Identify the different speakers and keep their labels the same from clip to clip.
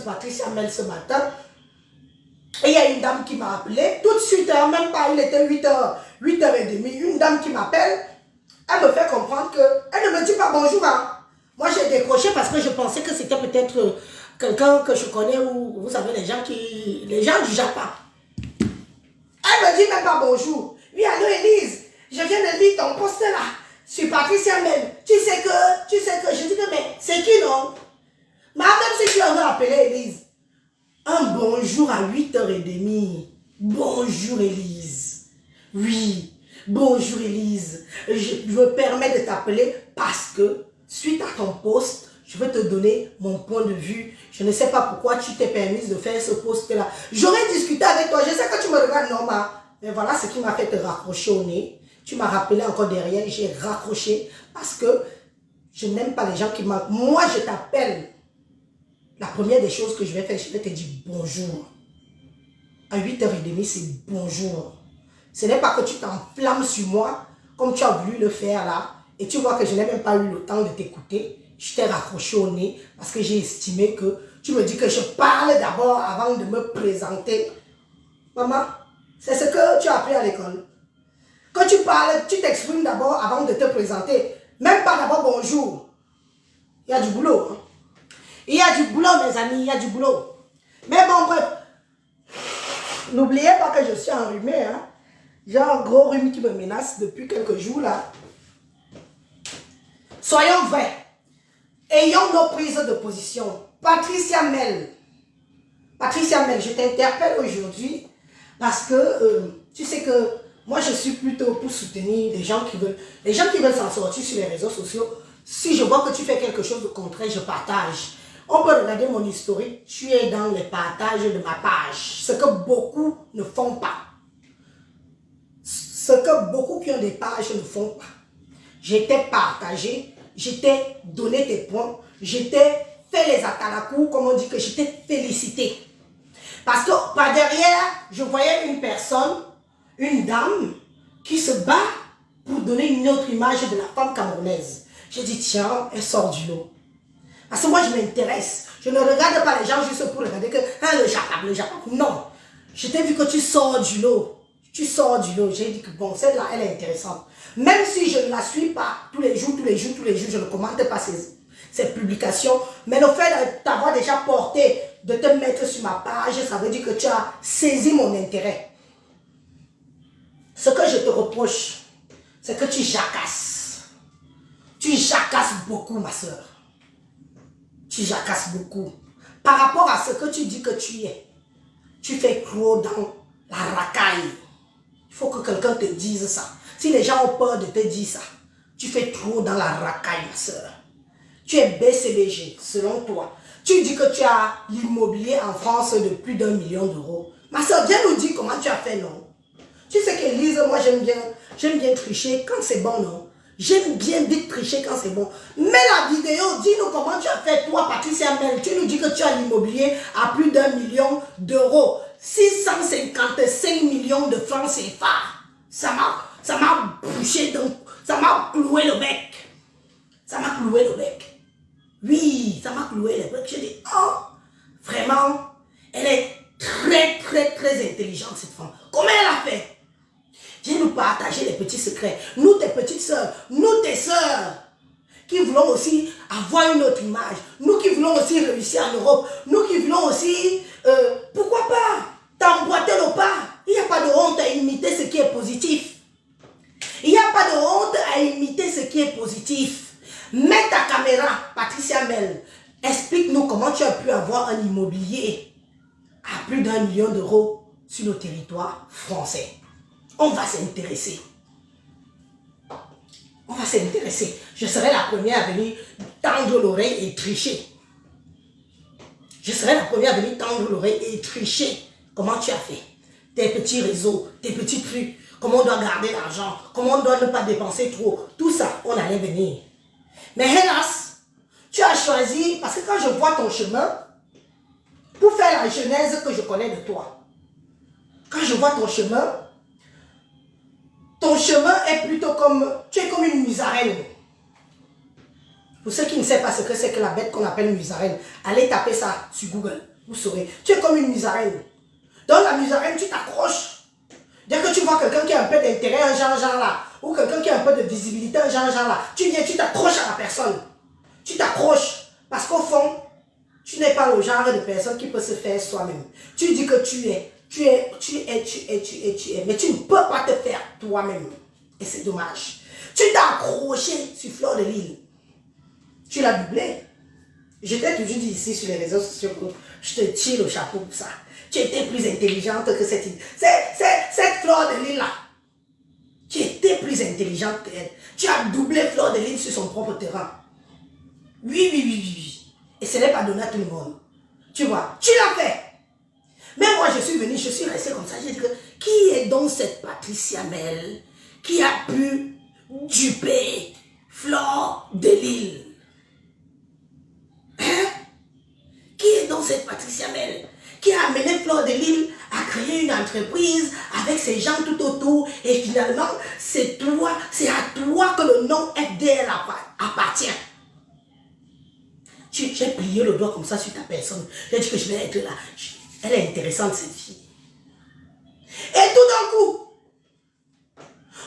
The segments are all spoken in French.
Speaker 1: sur Patricia Mel ce matin. Et il y a une dame qui m'a appelé. Tout de suite, hein, même pas, il était 8h, 8h30. Une dame qui m'appelle. Elle me fait comprendre que... Elle ne me dit pas bonjour. Hein. Moi, j'ai décroché parce que je pensais que c'était peut-être quelqu'un que je connais ou vous savez, les gens du Japon. Elle me dit même pas bonjour. Oui, allô, Élise. Je viens de lire ton post là. Sur Patricia Mel. Tu sais que. Je dis que, mais c'est qui, non? Mais même si tu avais appelé Élise. Un bonjour à 8h30. Bonjour, Élise. Oui. Bonjour, Élise. Je me permets de t'appeler parce que, suite à ton post, je vais te donner mon point de vue. Je ne sais pas pourquoi tu t'es permise de faire ce post-là. J'aurais discuté avec toi. Je sais que tu me regardes normal. Mais voilà ce qui m'a fait te raccrocher au nez. Tu m'as rappelé encore derrière. J'ai raccroché parce que je n'aime pas les gens qui m'appellent. Moi, je t'appelle. La première des choses que je vais faire, je vais te dire bonjour. À 8h30, c'est bonjour. Ce n'est pas que tu t'enflammes sur moi comme tu as voulu le faire là. Et tu vois que je n'ai même pas eu le temps de t'écouter. Je t'ai raccroché au nez parce que j'ai estimé que tu me dis que je parle d'abord avant de me présenter. Maman, c'est ce que tu as appris à l'école. Quand tu parles, tu t'exprimes d'abord avant de te présenter. Même pas d'abord bonjour. Il y a du boulot. Hein? Il y a du boulot, mes amis, il y a du boulot. Mais bon, bref. N'oubliez pas que je suis enrhumée. Hein? J'ai un gros rhume qui me menace depuis quelques jours là. Soyons vrais. Ayons nos prises de position. Patricia Mel, je t'interpelle aujourd'hui parce que tu sais que moi je suis plutôt pour soutenir les gens qui veulent s'en sortir sur les réseaux sociaux. Si je vois que tu fais quelque chose de concret, je partage. On peut regarder mon historique, tu es dans les partages de ma page. Ce que beaucoup ne font pas. Ce que beaucoup qui ont des pages ne font pas. J'étais partagé, j'étais donné tes points, j'étais fait les atalakou, comme on dit que j'étais félicité. Parce que par derrière, je voyais une personne, une dame, qui se bat pour donner une autre image de la femme camerounaise. J'ai dit, tiens, elle sort du lot. Parce que moi, je m'intéresse. Je ne regarde pas les gens juste pour regarder que le Japon. Non. Je t'ai vu que tu sors du lot. Tu sors du lot. J'ai dit que bon, celle-là, elle est intéressante. Même si je ne la suis pas tous les jours, je ne commente pas ses publications. Mais le fait de t'avoir déjà porté, de te mettre sur ma page, ça veut dire que tu as saisi mon intérêt. Ce que je te reproche, c'est que tu jacasses. Tu jacasses beaucoup, ma soeur. Tu jacasses beaucoup. Par rapport à ce que tu dis que tu es, tu fais trop dans la racaille. Il faut que quelqu'un te dise ça. Si les gens ont peur de te dire ça, tu fais trop dans la racaille, ma soeur. Tu es BCBG, selon toi. Tu dis que tu as l'immobilier en France de plus d'1 million d'euros. Ma soeur, viens nous dire comment tu as fait, non? Tu sais qu'Élise, moi j'aime bien tricher quand c'est bon, non? J'aime bien vite tricher quand c'est bon. Mets la vidéo, dis-nous comment tu as fait, toi, Patricia Mel. Tu nous dis que tu as l'immobilier à plus d'1 million d'euros. 655 millions de francs CFA. Ça m'a bouché, donc ça m'a cloué le bec. Ça m'a cloué le bec. Oui, ça m'a cloué le bec. J'ai dit, oh, vraiment, elle est très intelligente, cette femme. Comment elle a fait? Viens nous partager les petits secrets. Nous, tes petites sœurs, nous, tes sœurs, qui voulons aussi avoir une autre image. Nous qui voulons aussi réussir en Europe. Nous qui voulons aussi, pourquoi pas, t'emboîter le pas. Il n'y a pas de honte à imiter ce qui est positif. Il n'y a pas de honte à imiter ce qui est positif. Mets ta caméra, Patricia Mel. Explique-nous comment tu as pu avoir un immobilier à plus d'1 million d'euros sur le territoire français. On va s'intéresser. On va s'intéresser. Je serai la première à venir tendre l'oreille et tricher. Je serai la première à venir tendre l'oreille et tricher. Comment tu as fait? Tes petits réseaux, tes petits trucs. Comment on doit garder l'argent. Comment on doit ne pas dépenser trop. Tout ça, on allait venir. Mais hélas, tu as choisi, parce que quand je vois ton chemin, pour faire la genèse que je connais de toi, quand je vois ton chemin est plutôt comme, tu es comme une musaraigne. Pour ceux qui ne savent pas ce que c'est que la bête qu'on appelle musaraigne, allez taper ça sur Google. vous saurez. Tu es comme une musaraigne. Dans la musaraigne, tu t'accroches. Dès que tu vois quelqu'un qui a un peu d'intérêt, un genre là, ou quelqu'un qui a un peu de visibilité, un genre là, tu viens, tu t'accroches à la personne. Tu t'accroches. Parce qu'au fond, tu n'es pas le genre de personne qui peut se faire soi-même. Tu dis que tu es. Mais tu ne peux pas te faire toi-même. Et c'est dommage. Tu t'as accroché sur Fleur de Lys. Tu l'as doublé. Je t'ai toujours dit ici sur les réseaux sociaux que je te tire le chapeau pour ça. Tu étais plus intelligente que cette Fleur de Lys là. Tu étais plus intelligente qu'elle. Tu as doublé Fleur de Lys sur son propre terrain. Oui. Et ce n'est pas donné à tout le monde. Tu vois, tu l'as fait. Mais moi, je suis venue, je suis restée comme ça. J'ai dit que qui est donc cette Patricia Mel qui a pu duper Fleur de Lys? Hein? Qui est donc cette Patricia Mel qui a amené Fleur de Lys à créer une entreprise avec ses gens tout autour et finalement, c'est à toi que le nom FDL appartient. J'ai plié le doigt comme ça sur ta personne. J'ai dit que je vais être là. Elle est intéressante, cette fille. Et tout d'un coup,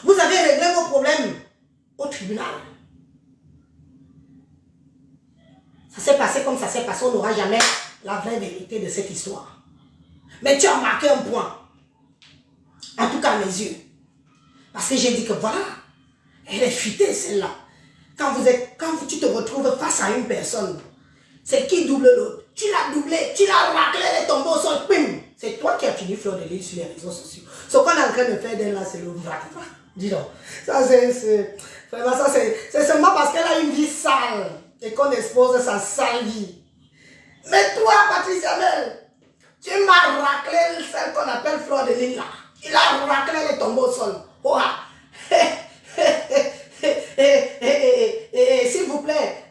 Speaker 1: vous avez réglé vos problèmes au tribunal. Ça s'est passé comme ça s'est passé. On n'aura jamais la vraie vérité de cette histoire. Mais tu as marqué un point. En tout cas, à mes yeux. Parce que j'ai dit que voilà, elle est fuitée, celle-là. Quand tu te retrouves face à une personne, c'est qui double l'autre? Tu l'as doublé, tu l'as raclé, elle est tombée au sol, pim! C'est toi qui as fini Fleur de Lys sur les réseaux sociaux. Ce qu'on est en train de faire d'elle là, c'est le vrac. Dis donc. Ça, vraiment, ça, c'est seulement parce qu'elle a une vie sale et qu'on expose sa sale vie. Mais toi, Patricia Mel, tu m'as raclé celle qu'on appelle Fleur de Lys là. Tu l'as raclé, elle est tombée au sol. Oh, s'il vous plaît,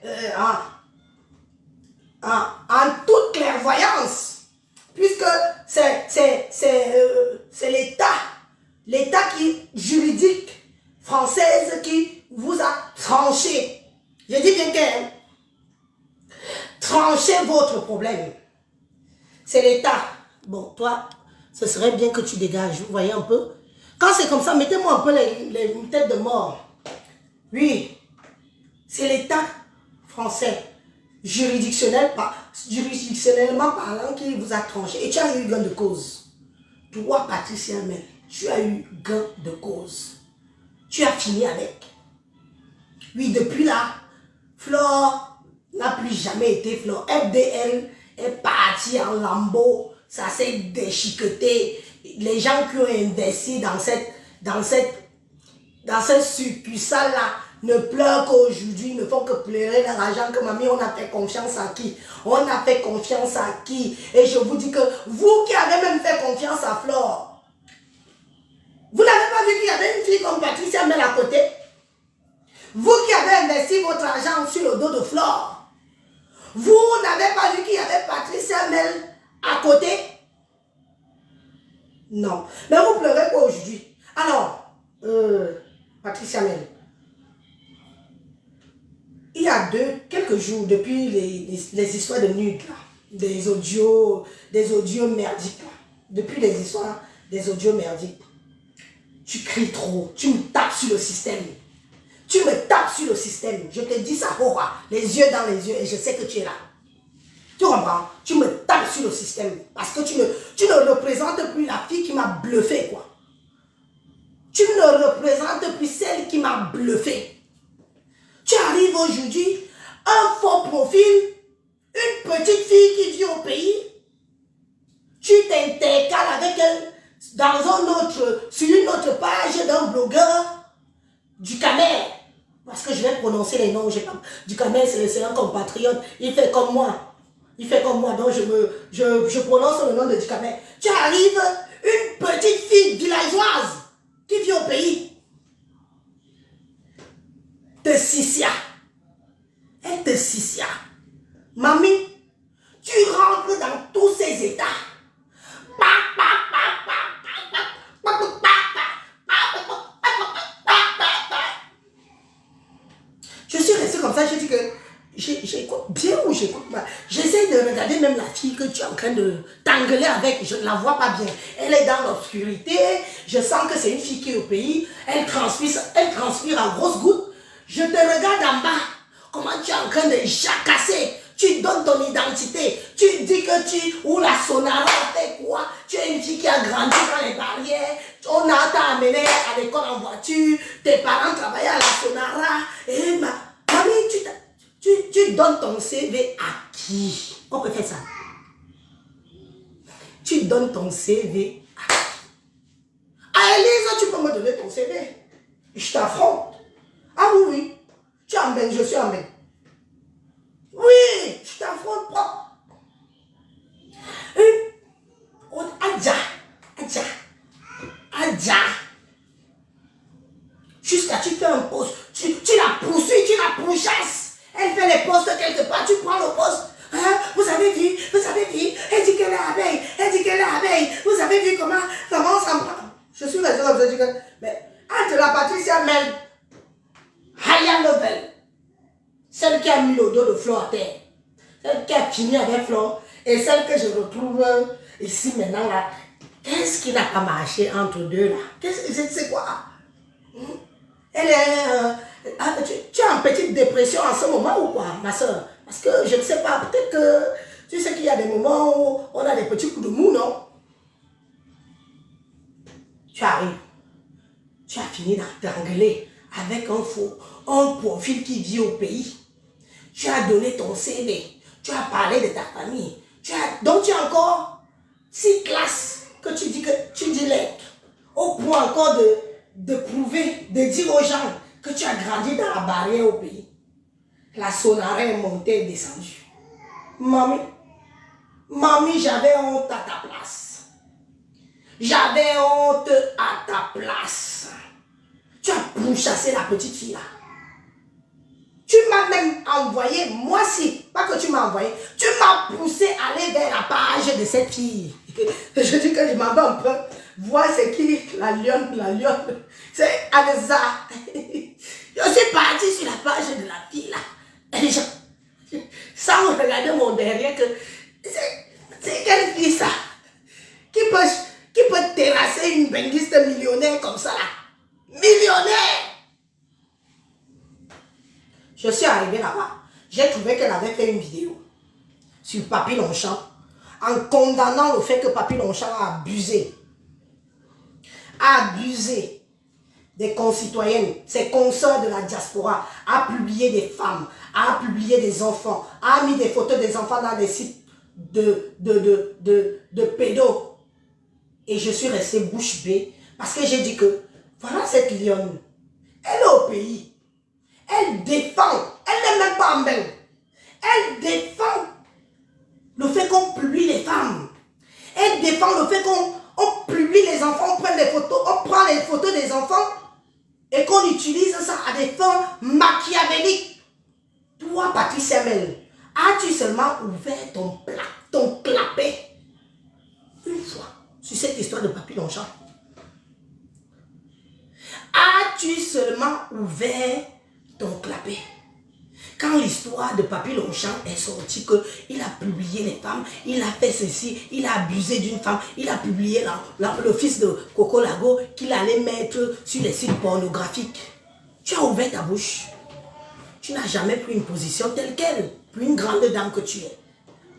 Speaker 1: en toute clairvoyance, puisque c'est l'État juridique française qui vous a tranché. Je dis bien que tranchez votre problème. C'est l'État. Bon, toi, ce serait bien que tu dégages, vous voyez un peu. Quand c'est comme ça, mettez-moi un peu les têtes de mort. Oui, c'est l'État français. Juridictionnellement parlant, qui vous a tranché. Et tu as eu gain de cause. Toi, Patricia Mel, tu as eu gain de cause. Tu as fini avec. Oui, depuis là, Flore n'a plus jamais été Flore. FDL est parti en lambeaux. Ça s'est déchiqueté. Les gens qui ont investi dans cette succursale-là ne pleurent qu'aujourd'hui, ne font que pleurer leur argent, que mamie, on a fait confiance à qui? On a fait confiance à qui? Et je vous dis que vous qui avez même fait confiance à Flore, vous n'avez pas vu qu'il y avait une fille comme Patricia Mel à côté? Vous qui avez investi votre argent sur le dos de Flore, vous n'avez pas vu qu'il y avait Patricia Mel à côté? Non. Mais vous pleurez quoi aujourd'hui? Alors, Patricia Mel, il y a quelques jours, depuis les histoires de nudes, là, des audios merdiques, là, depuis les histoires des audios merdiques, tu cries trop, tu me tapes sur le système. Tu me tapes sur le système. Je te dis ça, les yeux dans les yeux, et je sais que tu es là. Tu comprends? Tu me tapes sur le système. Parce que tu ne représentes plus la fille qui m'a bluffé, quoi. Tu ne représentes plus celle qui m'a bluffé. Tu arrives aujourd'hui, un faux profil, une petite fille qui vit au pays, tu t'intercales avec elle sur une autre page d'un blogueur du Camer. Parce que je vais prononcer les noms. Du Camer, c'est un compatriote. Il fait comme moi. Donc je prononce le nom de Ducamer. Tu arrives, une petite fille villageoise qui vit au pays. De Sissia. Elle te Sissia. Mamie, tu rentres dans tous ces états. Je suis restée comme ça, j'ai dit que j'écoute bien ou j'écoute pas. J'essaie de regarder même la fille que tu es en train de t'engueuler avec, je ne la vois pas bien. Elle est dans l'obscurité, je sens que c'est une fille qui est au pays, elle transpire en grosses gouttes. Je te regarde en bas, comment tu es en train de jacasser, tu donnes ton identité, tu dis que ou la Sonara fait quoi, tu es une fille qui a grandi dans les barrières, on t'a amené à l'école en voiture, tes parents travaillaient à la Sonara, et mamie, tu donnes ton CV à qui? On peut faire ça. Tu donnes ton CV à qui? À Elise, tu peux me donner ton CV. Je t'affronte. Ah oui, oui. Tu es en bain, je suis en bain. Oui, je t'affronte propre. Adja, Adja, Adja. Jusqu'à tu fais un poste, tu la poursuis, tu la pourchasses. Elle fait les postes quelque part, tu prends le poste. Hein? Vous avez vu, elle dit qu'elle est abeille, vous avez vu comment on s'en prend. Je suis resté comme ça, je dis que, mais entre la Patricia Mel, higher level, celle qui a mis le dos de Flo à terre, celle qui a fini avec Flo, et celle que je retrouve ici maintenant là, qu'est-ce qui n'a pas marché entre deux là? C'est quoi? Elle est... tu es en petite dépression en ce moment ou quoi, ma soeur? Parce que je ne sais pas, peut-être que tu sais qu'il y a des moments où on a des petits coups de mou, non? Tu arrives, tu as fini d'engueuler avec un profil qui vit au pays. Tu as donné ton CV, tu as parlé de ta famille, donc tu as encore 6 classes que tu dis lettres, au point encore de prouver, de dire aux gens que tu as grandi dans la barrière au pays. La Sonara est montée et descendue. Mamie, j'avais honte à ta place. J'avais honte à ta place. Tu as pourchassé la petite fille là. Tu m'as même envoyé, moi si, pas que tu m'as envoyé, tu m'as poussé à aller vers la page de cette fille. Je dis que je m'en vais un peu. Voir c'est qui la lionne. C'est Anessa. Je suis partie sur la page de la fille là. Et sans regarder mon derrière que c'est quelle fille ça? Qui peut terrasser une benguiste millionnaire comme ça là? Millionnaire! Je suis arrivée là-bas. J'ai trouvé qu'elle avait fait une vidéo sur Papy Longchamp en condamnant le fait que Papy Longchamp a abusé des concitoyennes, ses consoeurs de la diaspora, a publié des femmes, a publié des enfants, a mis des photos des enfants dans des sites de pédos. Et je suis restée bouche bée parce que j'ai dit que voilà cette lionne, elle est au pays. Elle défend, elle n'est même pas en bain. Elle défend le fait qu'on publie les femmes. Elle défend le fait qu'on publie les enfants, on prend les photos, on prend les photos des enfants et qu'on utilise ça à des fins machiavéliques. Toi, Patricia Mel, as-tu seulement ouvert ton clapet une fois sur cette histoire de Papy Longchamp? As-tu seulement ouvert ton clapet quand l'histoire de Papy Longchamp est sortie, qu'il a publié les femmes, il a fait ceci, il a abusé d'une femme, il a publié le fils de Coco Lago qu'il allait mettre sur les sites pornographiques? Tu as ouvert ta bouche. Tu n'as jamais pris une position telle qu'elle, pour une grande dame que tu es.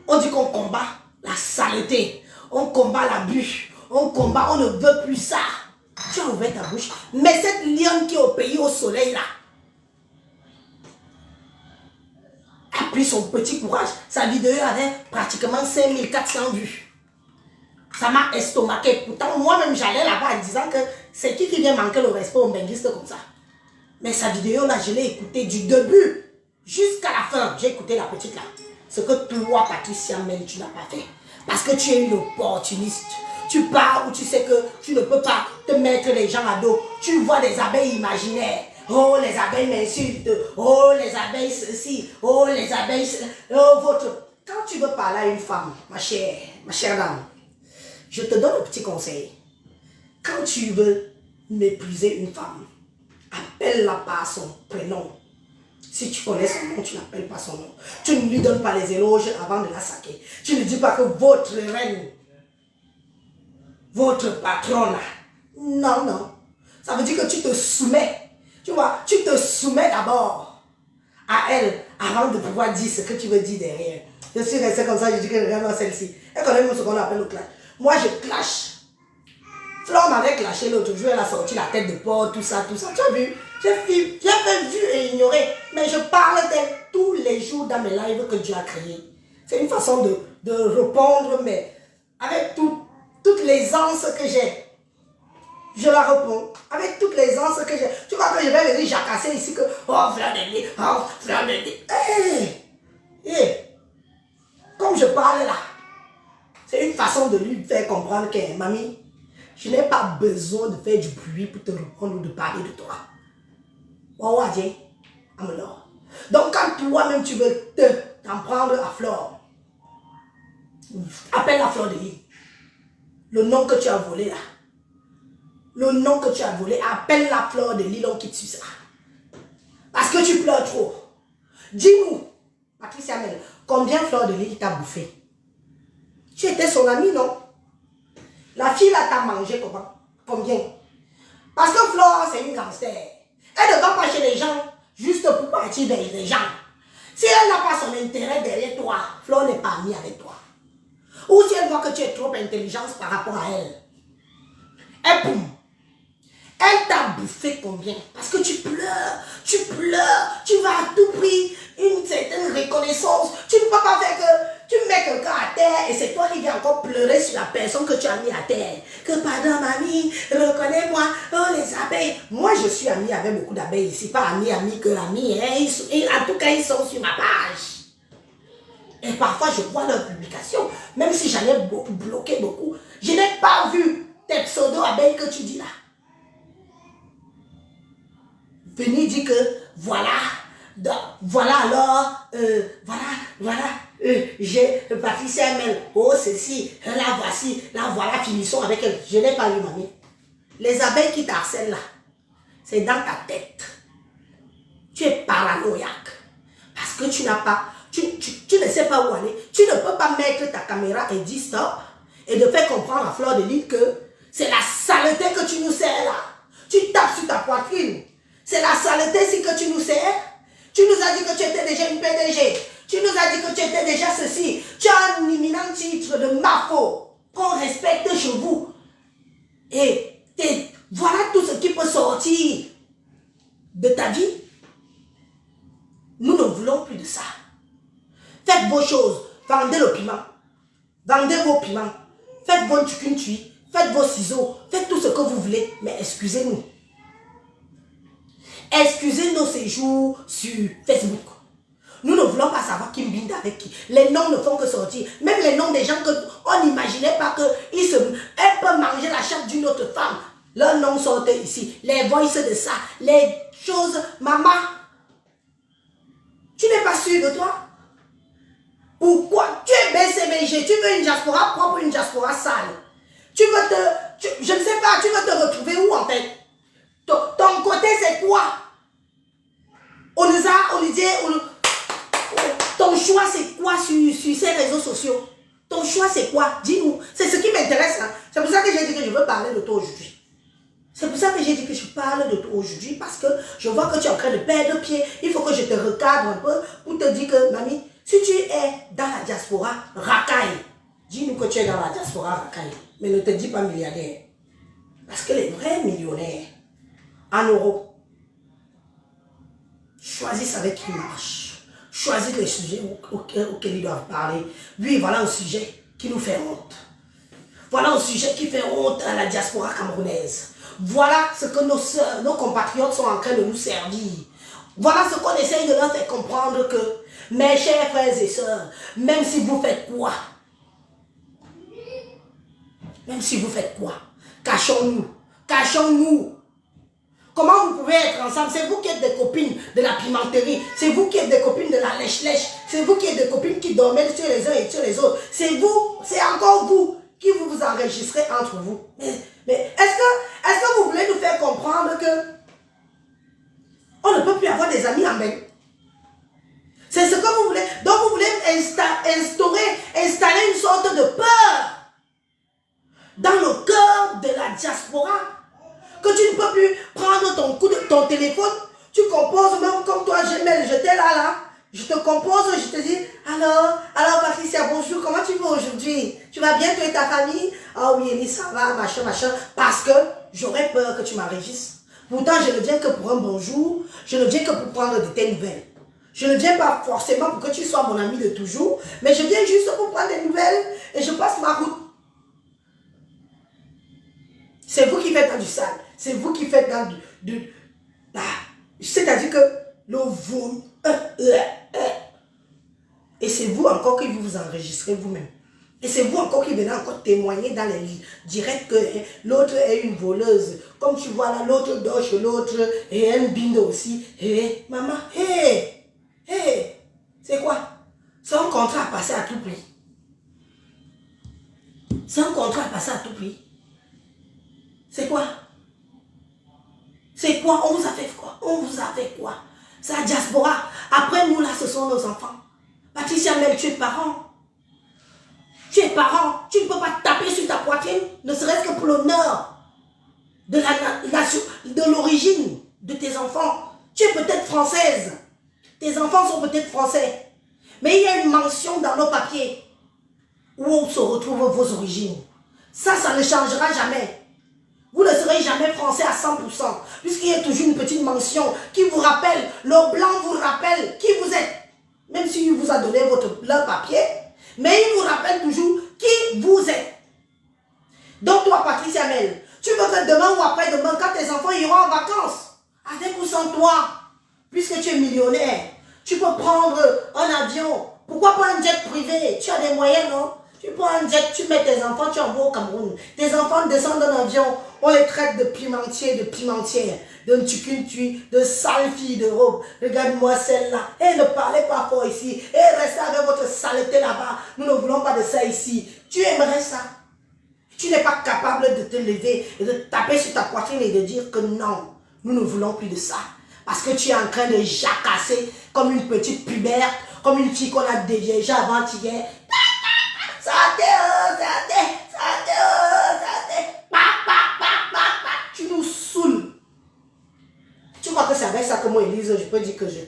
Speaker 1: On dit qu'on combat la saleté, on combat l'abus, on ne veut plus ça. Tu as ouvert ta bouche. Mais cette lionne qui est au pays au soleil là, a pris son petit courage. Sa vidéo avait pratiquement 5400 vues. Ça m'a estomaqué. Pourtant, moi-même, j'allais là-bas en disant que c'est qui vient manquer le respect aux benguistes comme ça. Mais sa vidéo là, je l'ai écoutée du début jusqu'à la fin. J'ai écouté la petite là. Ce que toi, Patricia Mel, tu n'as pas fait. Parce que tu es une opportuniste. Tu pars où tu sais que tu ne peux pas te mettre les gens à dos. Tu vois des abeilles imaginaires. Oh, les abeilles m'insultent. Oh, les abeilles ceci. Oh, les abeilles... Oh, votre... Quand tu veux parler à une femme, ma chère dame, je te donne un petit conseil. Quand tu veux mépriser une femme, appelle-la par son prénom. Si tu connais son nom, tu n'appelles pas son nom. Tu ne lui donnes pas les éloges avant de la saquer. Tu ne dis pas que votre reine, votre patronne, non, non. Ça veut dire que tu te soumets. Tu vois, tu te soumets d'abord à elle avant de pouvoir dire ce que tu veux dire derrière. Je suis restée comme ça, je dis que regarde celle-ci. Elle connaît même ce qu'on appelle le clash. Moi, je clash. Flore m'avait clashé l'autre jour, elle a sorti la tête de porc, tout ça, tout ça. Tu as vu? J'ai fait vu et ignoré. Mais je parle d'elle tous les jours dans mes lives que Dieu a créés. C'est une façon de répondre, mais avec toute l'aisance que j'ai. Je la réponds avec toutes les anses que j'ai. Tu vois que je vais venir jacasser ici que oh, fleur de lit, oh, fleur de lit. Comme je parle là, c'est une façon de lui faire comprendre que mamie, je n'ai pas besoin de faire du bruit pour te répondre ou de parler de toi. Waouh, alors. Donc quand toi-même tu veux t'en prendre à Flore, appelle la fleur de lit. Le nom que tu as volé là. Le nom que tu as volé, appelle la fleur de lis, on quitte sur ça. Parce que tu pleures trop. Dis-nous, Patricia Mel, combien Fleur de lis t'a bouffé? Tu étais son amie, non? La fille là t'a mangé comment? Combien? Parce que Fleur, c'est une gangster. Elle ne va pas chez les gens juste pour partir derrière les gens. Si elle n'a pas son intérêt derrière toi, Fleur n'est pas amie avec toi. Ou si elle voit que tu es trop intelligente par rapport à elle. Et boum! Elle t'a bouffé combien? Parce que tu pleures, tu vas à tout prix une certaine reconnaissance. Tu ne peux pas faire que tu mets quelqu'un à terre et c'est toi qui viens encore pleurer sur la personne que tu as mis à terre. Que pardon mamie, reconnais-moi, oh les abeilles. Moi je suis amie avec beaucoup d'abeilles ici, pas amie que amie. Hein. En tout cas ils sont sur ma page. Et parfois je vois leurs publications, même si j'en ai bloqué beaucoup. Je n'ai pas vu tes pseudo-abeilles que tu dis là. Venir dire que voilà alors, j'ai Patricia Mel, oh ceci, la voici, la voilà, finissons avec elle. Je n'ai pas eu mamie. Les abeilles qui t'harcèlent là, c'est dans ta tête. Tu es paranoïaque. Parce que tu n'as pas, tu ne sais pas où aller. Tu ne peux pas mettre ta caméra et dire stop et de faire comprendre à Fleur de lis que c'est la saleté que tu nous sers là. Tu tapes sur ta poitrine. C'est la saleté si que tu nous sers. Tu nous as dit que tu étais déjà une PDG. Tu nous as dit que tu étais déjà ceci. Tu as un imminent titre de MAFO qu'on respecte chez vous. Et voilà tout ce qui peut sortir de ta vie. Nous ne voulons plus de ça. Faites vos choses. Vendez le piment. Vendez vos piments. Faites vos tchukuntui. Faites vos ciseaux. Faites tout ce que vous voulez. Mais excusez-nous. Excusez nos séjours sur Facebook. Nous ne voulons pas savoir qui binde avec qui. Les noms ne font que sortir. Même les noms des gens qu'on n'imaginait pas qu'elle peut manger la chatte d'une autre femme. Leurs noms sortent ici. Les voices de ça. Les choses. Maman, tu n'es pas sûr de toi? Pourquoi? Tu es BCBG. Tu veux une diaspora propre ou une diaspora sale? Tu veux je ne sais pas. Tu veux te retrouver où en fait? Ton côté c'est quoi? Ton choix c'est quoi sur ces réseaux sociaux? Ton choix c'est quoi? Dis-nous. C'est ce qui m'intéresse. Hein. C'est pour ça que j'ai dit que je veux parler de toi aujourd'hui. C'est pour ça que j'ai dit que je parle de toi aujourd'hui parce que je vois que tu es en train de perdre pied. Il faut que je te recadre un peu pour te dire que, mamie, si tu es dans la diaspora, racaille. Dis-nous que tu es dans la diaspora, racaille. Mais ne te dis pas milliardaire. Parce que les vrais millionnaires, en Europe, choisissent avec qui ils marchent. Choisissent les sujets auxquels ils doivent parler. Lui, voilà un sujet qui nous fait honte. Voilà un sujet qui fait honte à la diaspora camerounaise. Voilà ce que nos sœurs, nos compatriotes sont en train de nous servir. Voilà ce qu'on essaye de leur faire comprendre que, mes chers frères et sœurs, même si vous faites quoi, cachons-nous, cachons-nous. Comment vous pouvez être ensemble? C'est vous qui êtes des copines de la pimenterie. C'est vous qui êtes des copines de la lèche-lèche. C'est vous qui êtes des copines qui dormaient sur les uns et sur les autres. C'est vous, c'est encore vous qui vous enregistrez entre vous. Mais est-ce que vous voulez nous faire comprendre que on ne peut plus avoir des amis en même? C'est ce que vous voulez. Donc vous voulez installer une sorte de peur dans le cœur de la diaspora. Que tu ne peux plus prendre ton téléphone. Tu composes même comme toi, Gmail. J'étais là. Je te compose, je te dis, alors Patricia, bonjour, comment tu vas aujourd'hui? Tu vas bien, toi et ta famille? Ah oui, Elie, ça va, machin. Parce que j'aurais peur que tu m'enregistres. Pourtant, je ne viens que pour un bonjour. Je ne viens que pour prendre de tes nouvelles. Je ne viens pas forcément pour que tu sois mon ami de toujours, mais je viens juste pour prendre des nouvelles et je passe ma route. C'est vous qui faites dans du sale. C'est vous qui faites dans du c'est-à-dire que le volume. Et c'est vous encore qui vous enregistrez vous-même. Et c'est vous encore qui venez encore témoigner dans les directs que l'autre est une voleuse. Comme tu vois là, l'autre dort chez l'autre et un bindo aussi. Et maman, c'est quoi? C'est un contrat à passer à tout prix. C'est un contrat à passer à tout prix. C'est quoi? C'est quoi? On vous a fait quoi? On vous a fait quoi? C'est la diaspora. Après nous là, ce sont nos enfants. Patricia Mel, tu es parent. Tu es parent. Tu ne peux pas taper sur ta poitrine, ne serait-ce que pour l'honneur de l'origine de tes enfants. Tu es peut-être française. Tes enfants sont peut-être français. Mais il y a une mention dans nos papiers où se retrouvent vos origines. Ça ne changera jamais. Vous ne serez jamais français à 100%, puisqu'il y a toujours une petite mention qui vous rappelle, le blanc vous rappelle qui vous êtes. Même s'il vous a donné leur papier, mais il vous rappelle toujours qui vous êtes. Donc toi, Patricia Mel, tu veux que demain ou après-demain, quand tes enfants iront en vacances, avec ou sans toi, puisque tu es millionnaire, tu peux prendre un avion. Pourquoi pas un jet privé? Tu as des moyens, non? Tu prends un jet, tu mets tes enfants, tu envoies au Cameroun. Tes enfants descendent d'un avion, on les traite de pimentiers, de pimentières, de tucuntu, de sales filles d'Europe. Regarde-moi celle-là. Et ne parlez pas fort ici. Et restez avec votre saleté là-bas. Nous ne voulons pas de ça ici. Tu aimerais ça? Tu n'es pas capable de te lever et de taper sur ta poitrine et de dire que non, nous ne voulons plus de ça. Parce que tu es en train de jacasser comme une petite pubère, comme une fille qu'on a déviégée avant-hier. Tu nous saoules. Tu crois que c'est avec ça que moi, Élise, je peux dire que je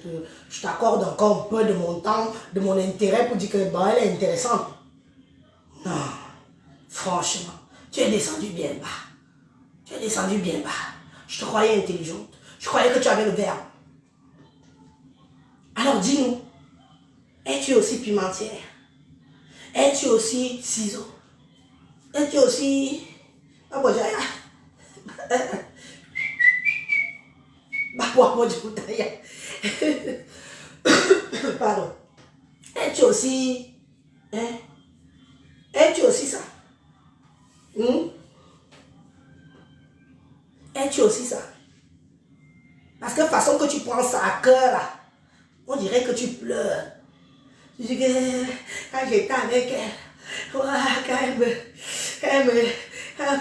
Speaker 1: t'accorde encore un peu de mon temps, de mon intérêt pour dire que bon, elle est intéressante. Non, franchement, tu es descendu bien bas. Tu es descendu bien bas. Je te croyais intelligente. Je croyais que tu avais le verbe. Alors dis-nous, es-tu aussi pimentière? Es-tu aussi ciseau? Es-tu aussi... Pardon. Es-tu aussi... Es-tu aussi ça? Es-tu aussi ça? Parce que la façon que tu prends ça à cœur, là, on dirait que tu pleures. Tu dis que quand j'étais avec elle, quand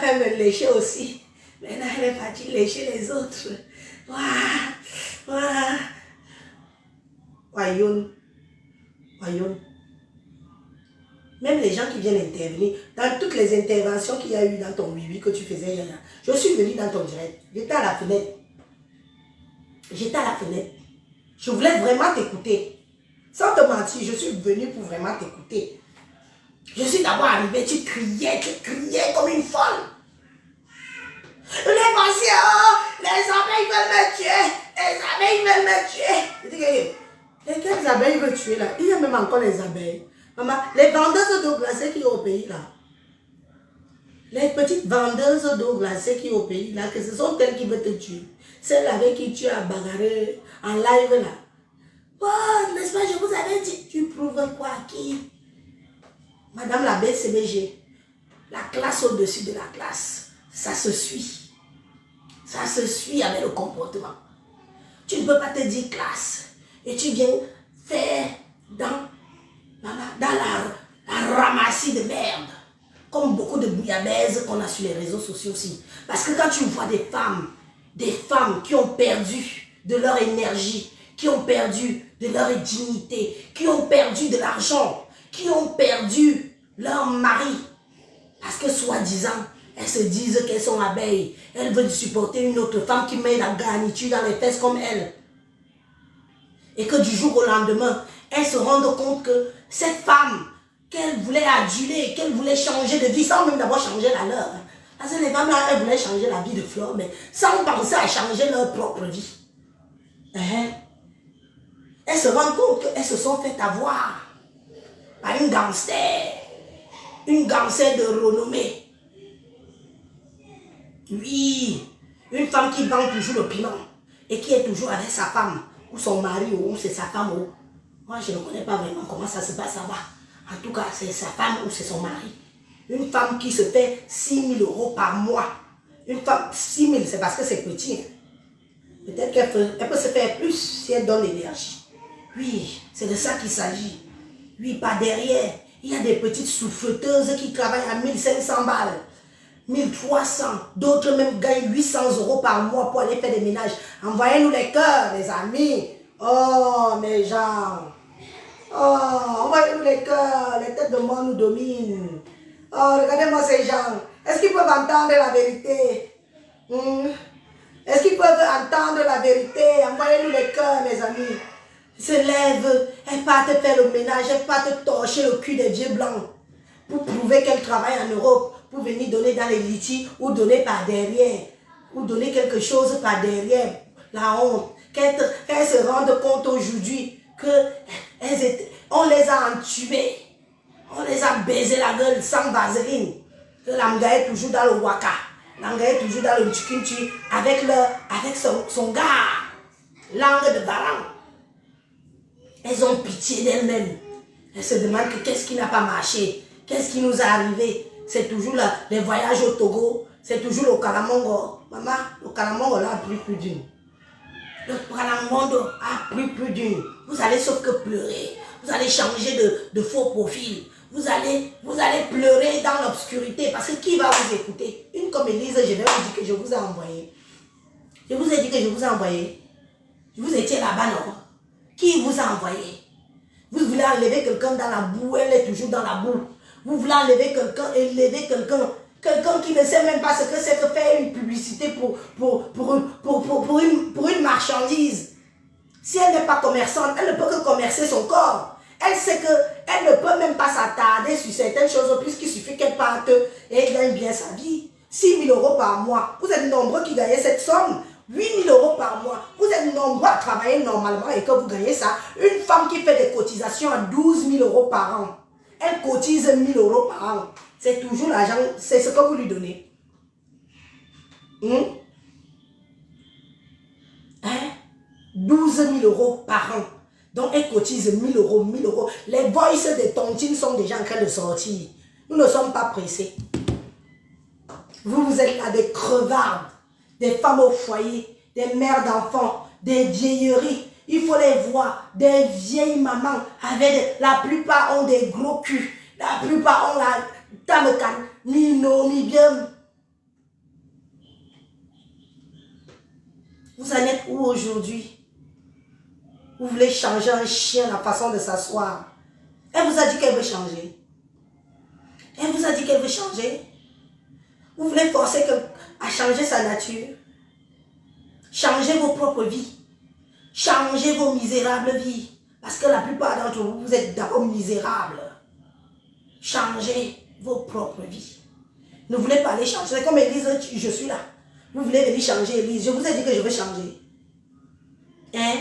Speaker 1: elle me léchait aussi. Maintenant, elle est partie lécher les autres. Voyons. Même les gens qui viennent intervenir, dans toutes les interventions qu'il y a eu dans ton oui que tu faisais, je suis venue dans ton direct. J'étais à la fenêtre. Je voulais vraiment t'écouter. Sans te mentir, je suis venue pour vraiment t'écouter. Je suis d'abord arrivée, tu criais comme une folle. Les patients, les abeilles veulent me tuer. Je dis que, quelles abeilles veulent tuer là? Il y a même encore les abeilles. Maman, les vendeuses d'eau glacée qui sont au pays là. Les petites vendeuses d'eau glacée qui sont au pays là, que ce sont elles qui veulent te tuer. Celles avec qui tu as bagarré en live là. Oh, n'est-ce pas, je vous avais dit, tu prouves quoi à qui? Madame la BCBG, la classe au-dessus de la classe, ça se suit. Ça se suit avec le comportement. Tu ne peux pas te dire classe et tu viens faire dans la ramassie de merde. Comme beaucoup de bouillabaisse qu'on a sur les réseaux sociaux aussi. Parce que quand tu vois des femmes qui ont perdu de leur énergie, qui ont perdu de leur dignité, qui ont perdu de l'argent, qui ont perdu leur mari. Parce que soi-disant, elles se disent qu'elles sont abeilles. Elles veulent supporter une autre femme qui met la garniture dans les fesses comme elles. Et que du jour au lendemain, elles se rendent compte que cette femme qu'elles voulaient aduler, qu'elles voulaient changer de vie, sans même d'abord changer la leur. Parce que les femmes là, elles voulaient changer la vie de Flore, mais sans penser à changer leur propre vie. Elles se rendent compte qu'elles se sont fait avoir par une gangster de renommée. Oui, une femme qui vend toujours le piment et qui est toujours avec sa femme, ou son mari, ou c'est sa femme. Ou... Moi, je ne connais pas vraiment comment ça se passe là-bas. En tout cas, c'est sa femme ou c'est son mari. Une femme qui se fait 6 000 € par mois. Une femme, 6 000, c'est parce que c'est petit. Peut-être qu'elle peut se faire plus si elle donne l'énergie. Oui, c'est de ça qu'il s'agit. Oui, pas derrière. Il y a des petites souffleteuses qui travaillent à 1500 balles, 1300. D'autres même gagnent 800 € par mois pour aller faire des ménages. Envoyez-nous les cœurs, les amis. Oh, mes gens. Oh, envoyez-nous les cœurs. Les têtes de mort nous dominent. Oh, regardez-moi ces gens. Est-ce qu'ils peuvent entendre la vérité? Est-ce qu'ils peuvent entendre la vérité? Envoyez-nous les cœurs, mes amis. Se lèvent, elles partent faire le ménage, elles partent torcher le cul des vieux blancs pour prouver qu'elles travaillent en Europe, pour venir donner dans les litiges ou donner par derrière, ou donner quelque chose par derrière. La honte. Qu'elles se rendent compte aujourd'hui qu'on les a entubées, on les a baisé la gueule sans vaseline. Que l'anga est toujours dans le waka, l'anga est toujours dans le tchukinchi avec son gars, langue de baran. Elles ont pitié d'elles-mêmes. Elles se demandent que qu'est-ce qui n'a pas marché, qu'est-ce qui nous est arrivé. C'est toujours les voyages au Togo, c'est toujours le Kalamongo. Maman, le Kalamongo là a pris plus d'une. Le Kalamongo a pris plus d'une. Vous allez sauf que pleurer. Vous allez changer de faux profil. Vous allez pleurer dans l'obscurité parce que qui va vous écouter? Une comme Élise, je vais vous dire que je vous ai envoyé. Je vous ai dit que je vous ai envoyé. Vous étiez là-bas, non? Qui vous a envoyé? Vous voulez enlever quelqu'un dans la boue, elle est toujours dans la boue. Vous voulez enlever quelqu'un, élever quelqu'un. Quelqu'un qui ne sait même pas ce que c'est que faire une publicité pour une marchandise. Si elle n'est pas commerçante, elle ne peut que commercer son corps. Elle sait qu'elle ne peut même pas s'attarder sur certaines choses puisqu'il suffit qu'elle parte et elle gagne bien sa vie. 6 000 € par mois. Vous êtes nombreux qui gagnez cette somme. 8 000 € par mois. Vous êtes nombreux à travailler normalement et que vous gagnez ça. Une femme qui fait des cotisations à 12 000 € par an. Elle cotise 1 000 € par an. C'est toujours l'argent, c'est ce que vous lui donnez. 12 000 € par an. Donc elle cotise 1 000 €, 1 000 €. Les voices des tontines sont déjà en train de sortir. Nous ne sommes pas pressés. Vous êtes là des crevards, des femmes au foyer, des mères d'enfants, des vieilleries. Il faut les voir, des vieilles mamans avec la plupart ont des gros culs. La plupart ont la tamekan, mi bien. Vous en êtes où aujourd'hui? Vous voulez changer un chien, la façon de s'asseoir. Elle vous a dit qu'elle veut changer. Elle vous a dit qu'elle veut changer. Vous voulez forcer à changer sa nature. Changez vos propres vies. Changez vos misérables vies. Parce que la plupart d'entre vous, vous êtes d'abord misérables. Changez vos propres vies. Ne voulez pas aller changer. C'est comme Élise, je suis là. Vous voulez venir changer Élise. Je vous ai dit que je veux changer. Hein?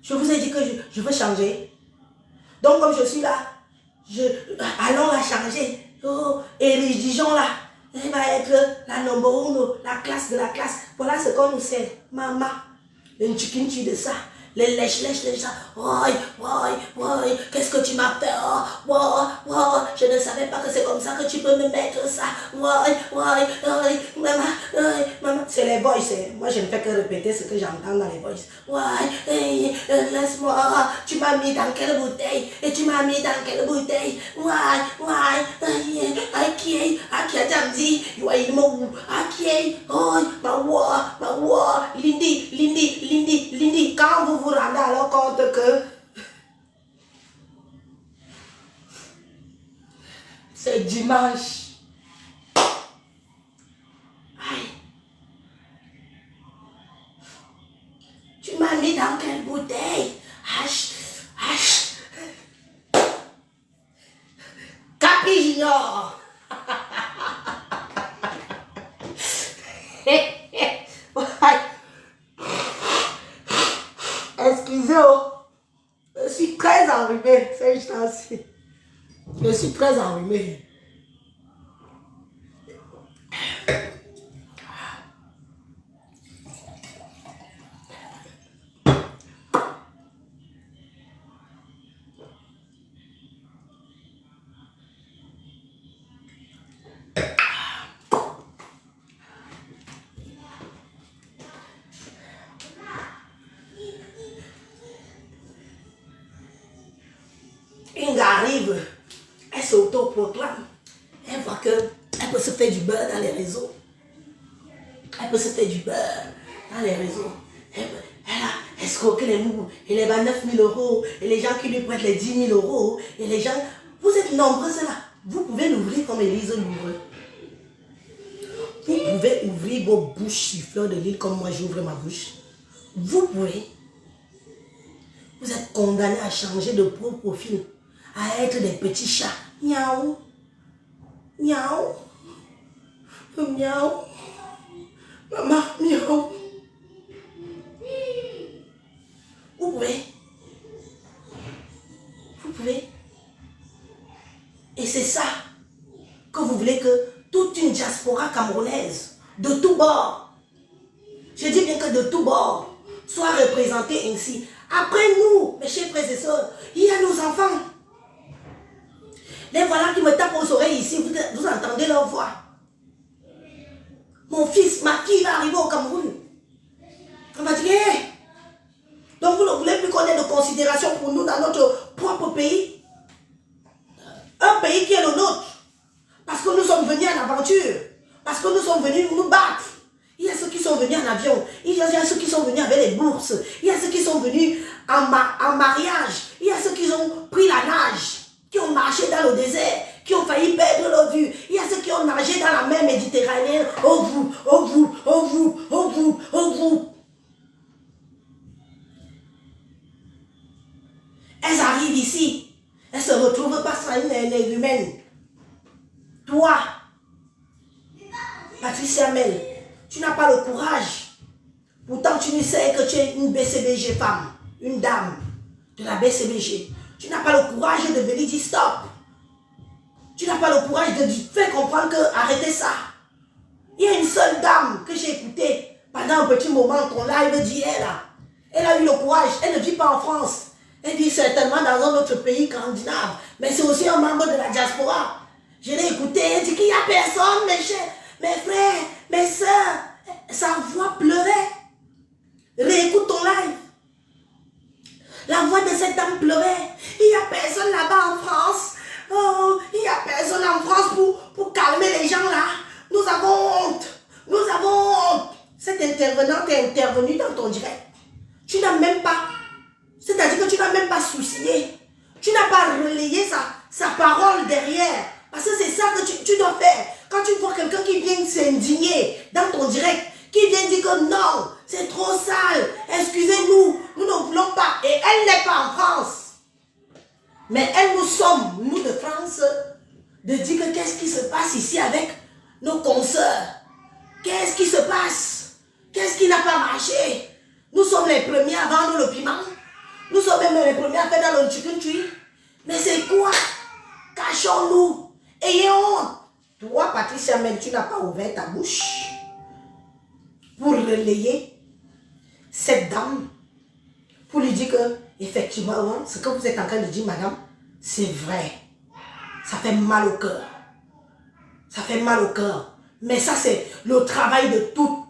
Speaker 1: Je vous ai dit que je veux changer. Donc comme je suis là, allons la changer. Oh, Élise Dijon là, elle va être la number 1, la classe de la classe. Voilà ce qu'on nous sait. Maman, le tchukinchi de ça. Les lèche-lèche, ça. Ouais, qu'est-ce que tu m'as fait? Ouais, je ne savais pas que c'est comme ça que tu peux me mettre ça. Ouais, maman. C'est les voices. Moi, je ne fais que répéter ce que j'entends dans les voices. Ouais, laisse-moi. Tu m'as mis dans quelle bouteille? Et tu m'as mis dans quelle bouteille? Aki, Jamzi, il m'a où? Aki, ma Lindy, quand vous vous rendez alors compte que c'est dimanche. Aïe. Tu m'as mis dans quelle bouteille? H. Capi Junior. Excusez-moi, je suis très enrhumé, c'est juste ainsi. Je suis très enrhumé. Une arrive, elle s'auto-proclame. Elle voit qu'elle peut se faire du beurre dans les réseaux. Elle peut se faire du beurre dans les réseaux. Elle a escroqué les mous. Elle les vend 9 000 €. Et les gens qui lui prêtent les 10 000 €. Et les gens, vous êtes nombreux là. Vous pouvez l'ouvrir comme Élise l'ouvre. Vous pouvez ouvrir vos bouches sur fleur de lys comme moi j'ouvre ma bouche. Vous pouvez. Vous êtes condamnés à changer de profil. À être des petits chats. Miaou. Miaou. Miaou. Maman, miaou. Vous pouvez. Vous pouvez. Et c'est ça que vous voulez que toute une diaspora camerounaise, de tous bords, je dis bien que de tous bords, soit représentée ainsi. Après nous, mes chers frères et sœurs, il y a nos enfants. Les voilà qui me tapent aux oreilles ici, vous entendez leur voix. Mon fils, ma fille va arriver au Cameroun. On va dire, hey. Donc vous ne voulez plus qu'on ait de considération pour nous dans notre propre pays. Un pays qui est le nôtre. Parce que nous sommes venus en aventure. Parce que nous sommes venus nous battre. Il y a ceux qui sont venus en avion. Il y a ceux qui sont venus avec les bourses. Il y a ceux qui sont venus en mariage. Il y a ceux qui ont pris la nage. Qui ont marché dans le désert. Qui ont failli perdre leur vue. Il y a ceux qui ont nagé dans la mer Méditerranée. Au groupe. Elles arrivent ici. Elles se retrouvent pas sur une humaine. Toi, Patricia Mel, tu n'as pas le courage. Pourtant, tu ne sais que tu es une BCBG femme, une dame de la BCBG. Tu n'as pas le courage de venir dire stop. Tu n'as pas le courage de faire comprendre que arrêtez ça. Il y a une seule dame que j'ai écoutée pendant un petit moment qu'on live d'hier là. Elle a eu le courage. Elle ne vit pas en France. Elle vit certainement dans un autre pays scandinave. Mais c'est aussi un membre de la diaspora. Je l'ai écouté. Elle dit qu'il n'y a personne, mes frères, mes soeurs. Sa voix pleurait. Réécoute ton live. La voix de cette dame pleurait. Il n'y a personne là-bas en France. Oh, il n'y a personne en France pour calmer les gens là. Nous avons honte. Nous avons honte. Cette intervenante est intervenue dans ton direct. Tu n'as même pas, c'est-à-dire que tu n'as même pas soucié. Tu n'as pas relayé sa parole derrière. Parce que c'est ça que tu dois faire. Quand tu vois quelqu'un qui vient s'indigner dans ton direct, qui vient dire que non, c'est trop sale, excusez-nous, nous ne voulons pas. Et elle n'est pas en France. Mais elle nous sommes, nous de France, de dire que qu'est-ce qui se passe ici avec nos consoeurs. Qu'est-ce qui se passe? Qu'est-ce qui n'a pas marché? Nous sommes les premiers à vendre le piment. Nous sommes même les premiers à faire dans le chicken tree. Mais c'est quoi? Cachons-nous. Ayez honte. Toi, Patricia, même tu n'as pas ouvert ta bouche pour relayer cette dame, pour lui dire que, effectivement, ce que vous êtes en train de dire, madame, c'est vrai. Ça fait mal au cœur. Ça fait mal au cœur. Mais ça, c'est le travail de tout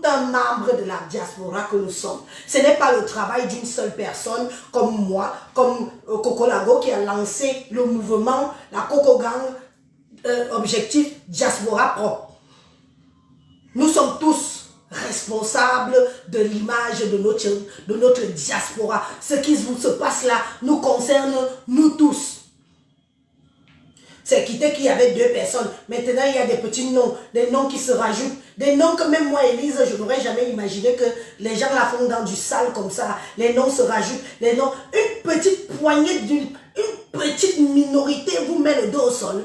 Speaker 1: un membre de la diaspora que nous sommes. Ce n'est pas le travail d'une seule personne comme moi, comme Coco Lago qui a lancé le mouvement, la Coco Gang, objectif diaspora propre. Nous sommes tous responsables de l'image de notre diaspora. Ce qui se passe là nous concerne nous tous. C'est quitté qu'il y avait 2 personnes. Maintenant, il y a des petits noms, des noms qui se rajoutent. Des noms que même moi, Élise, je n'aurais jamais imaginé que les gens la font dans du sale comme ça. Les noms se rajoutent. Les noms, une petite poignée une petite minorité vous met le dos au sol.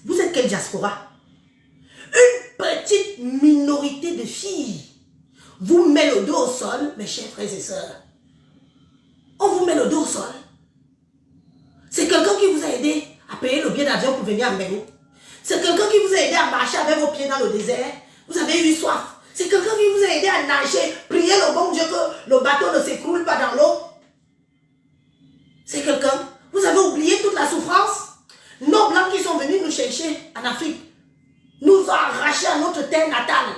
Speaker 1: Vous êtes quelle diaspora? Une petite minorité de filles vous met le dos au sol, mes chers frères et sœurs. On vous met le dos au sol. C'est quelqu'un qui vous a aidé à payer le billet d'avion pour venir à Mbénou. C'est quelqu'un qui vous a aidé à marcher avec vos pieds dans le désert. Vous avez eu soif. C'est quelqu'un qui vous a aidé à nager, prier le bon Dieu que le bateau ne s'écroule pas dans l'eau. C'est quelqu'un. Vous avez oublié toute la souffrance. Nos blancs qui sont venus nous chercher en Afrique nous ont arraché à notre terre natale.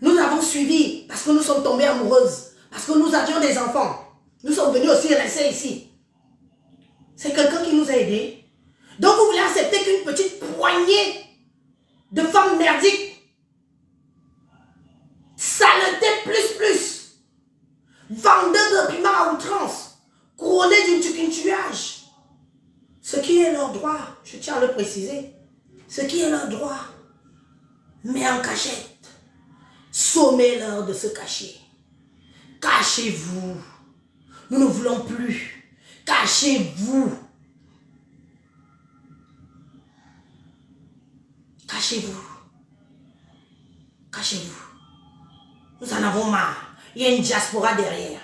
Speaker 1: Nous avons suivi parce que nous sommes tombés amoureuses. Parce que nous avions des enfants. Nous sommes venus aussi rester ici. C'est quelqu'un qui nous a aidés. Donc vous voulez accepter qu'une petite poignée de femmes merdiques, saleté plus, vendeurs de piment à outrance, couronnées d'une tuage, ce qui est leur droit, je tiens à le préciser, ce qui est leur droit, mais en cachette, sommez-leur de se cacher. Cachez-vous. Nous ne voulons plus. Cachez-vous. Cachez-vous. Cachez-vous. Nous en avons marre. Il y a une diaspora derrière.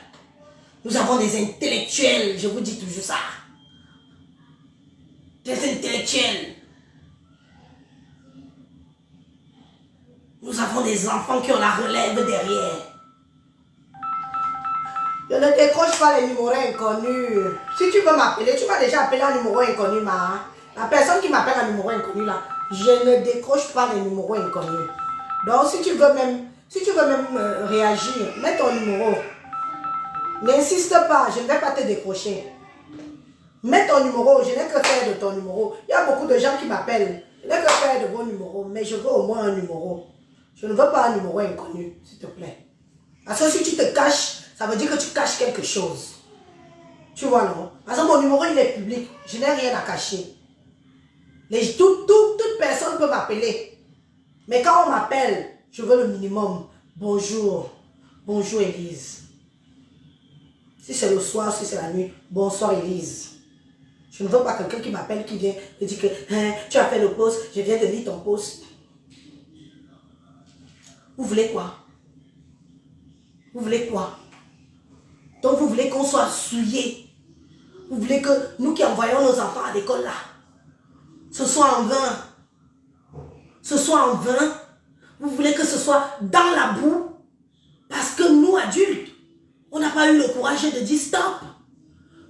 Speaker 1: Nous avons des intellectuels, je vous dis toujours ça. Des intellectuels. Nous avons des enfants qui ont la relève derrière. Je ne décroche pas les numéros inconnus. Si tu veux m'appeler, tu vas déjà appeler un numéro inconnu, ma. La personne qui m'appelle un numéro inconnu là, je ne décroche pas les numéros inconnus. Donc si tu veux même réagir, mets ton numéro. N'insiste pas, je ne vais pas te décrocher. Mets ton numéro, je n'ai que faire de ton numéro. Il y a beaucoup de gens qui m'appellent. Je n'ai que faire de vos numéros, mais je veux au moins un numéro. Je ne veux pas un numéro inconnu, s'il te plaît. Parce que si tu te caches, ça veut dire que tu caches quelque chose. Tu vois, non? Parce que mon numéro, il est public. Je n'ai rien à cacher. Toute personne peut m'appeler. Mais quand on m'appelle, je veux le minimum. Bonjour. Bonjour, Élise. Si c'est le soir, si c'est la nuit, bonsoir, Élise. Je ne veux pas quelqu'un qui m'appelle, qui vient me dire que tu as fait le post, je viens de lire ton post. Vous voulez quoi? Vous voulez quoi? Donc vous voulez qu'on soit souillé. Vous voulez que nous qui envoyons nos enfants à l'école là, ce soit en vain. Ce soit en vain. Vous voulez que ce soit dans la boue. Parce que nous adultes, on n'a pas eu le courage de dire stop.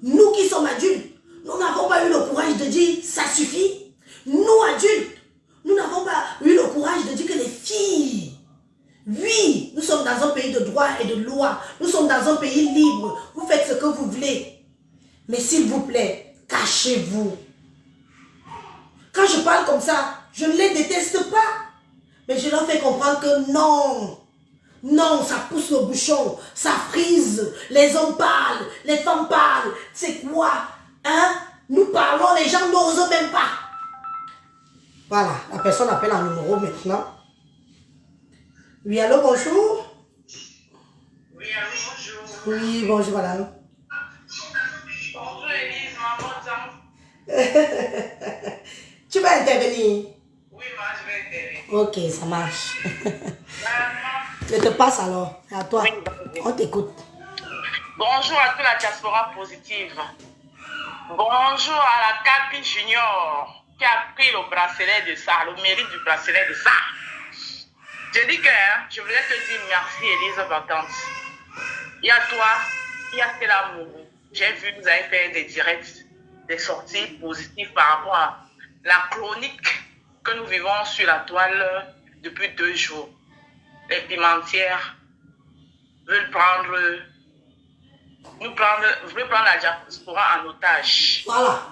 Speaker 1: Nous qui sommes adultes, nous n'avons pas eu le courage de dire ça suffit. Nous adultes, nous n'avons pas eu le courage de dire que les filles, oui, nous sommes dans un pays de droit et de loi. Nous sommes dans un pays libre. Vous faites ce que vous voulez. Mais s'il vous plaît, cachez-vous. Quand je parle comme ça, je ne les déteste pas. Mais je leur fais comprendre que non. Non, ça pousse le bouchon. Ça frise. Les hommes parlent. Les femmes parlent. C'est quoi? Hein? Nous parlons, les gens n'osent même pas. Voilà, la personne appelle un numéro maintenant. Oui, allô, bonjour.
Speaker 2: Oui, allô, bonjour.
Speaker 1: Oui, bonjour, madame.
Speaker 2: Bonjour, Élise, maman Jean.
Speaker 1: Tu vas intervenir?
Speaker 2: Oui, moi, je vais intervenir.
Speaker 1: Ok, ça marche.
Speaker 2: Maman.
Speaker 1: Je te passe alors. À toi.
Speaker 2: Oui.
Speaker 1: On t'écoute.
Speaker 2: Bonjour à toute la diaspora positive. Bonjour à la Capi Junior qui a pris le bracelet de ça, le mérite du bracelet de ça. Je dis que je voulais te dire merci, Élise Vacante. Il y a toi, il y a Stella Mourou. J'ai vu, vous avez fait des directs, des sorties positives par rapport à la chronique que nous vivons sur la toile depuis 2 jours. Les pimentières veulent prendre la diaspora en otage.
Speaker 1: Voilà.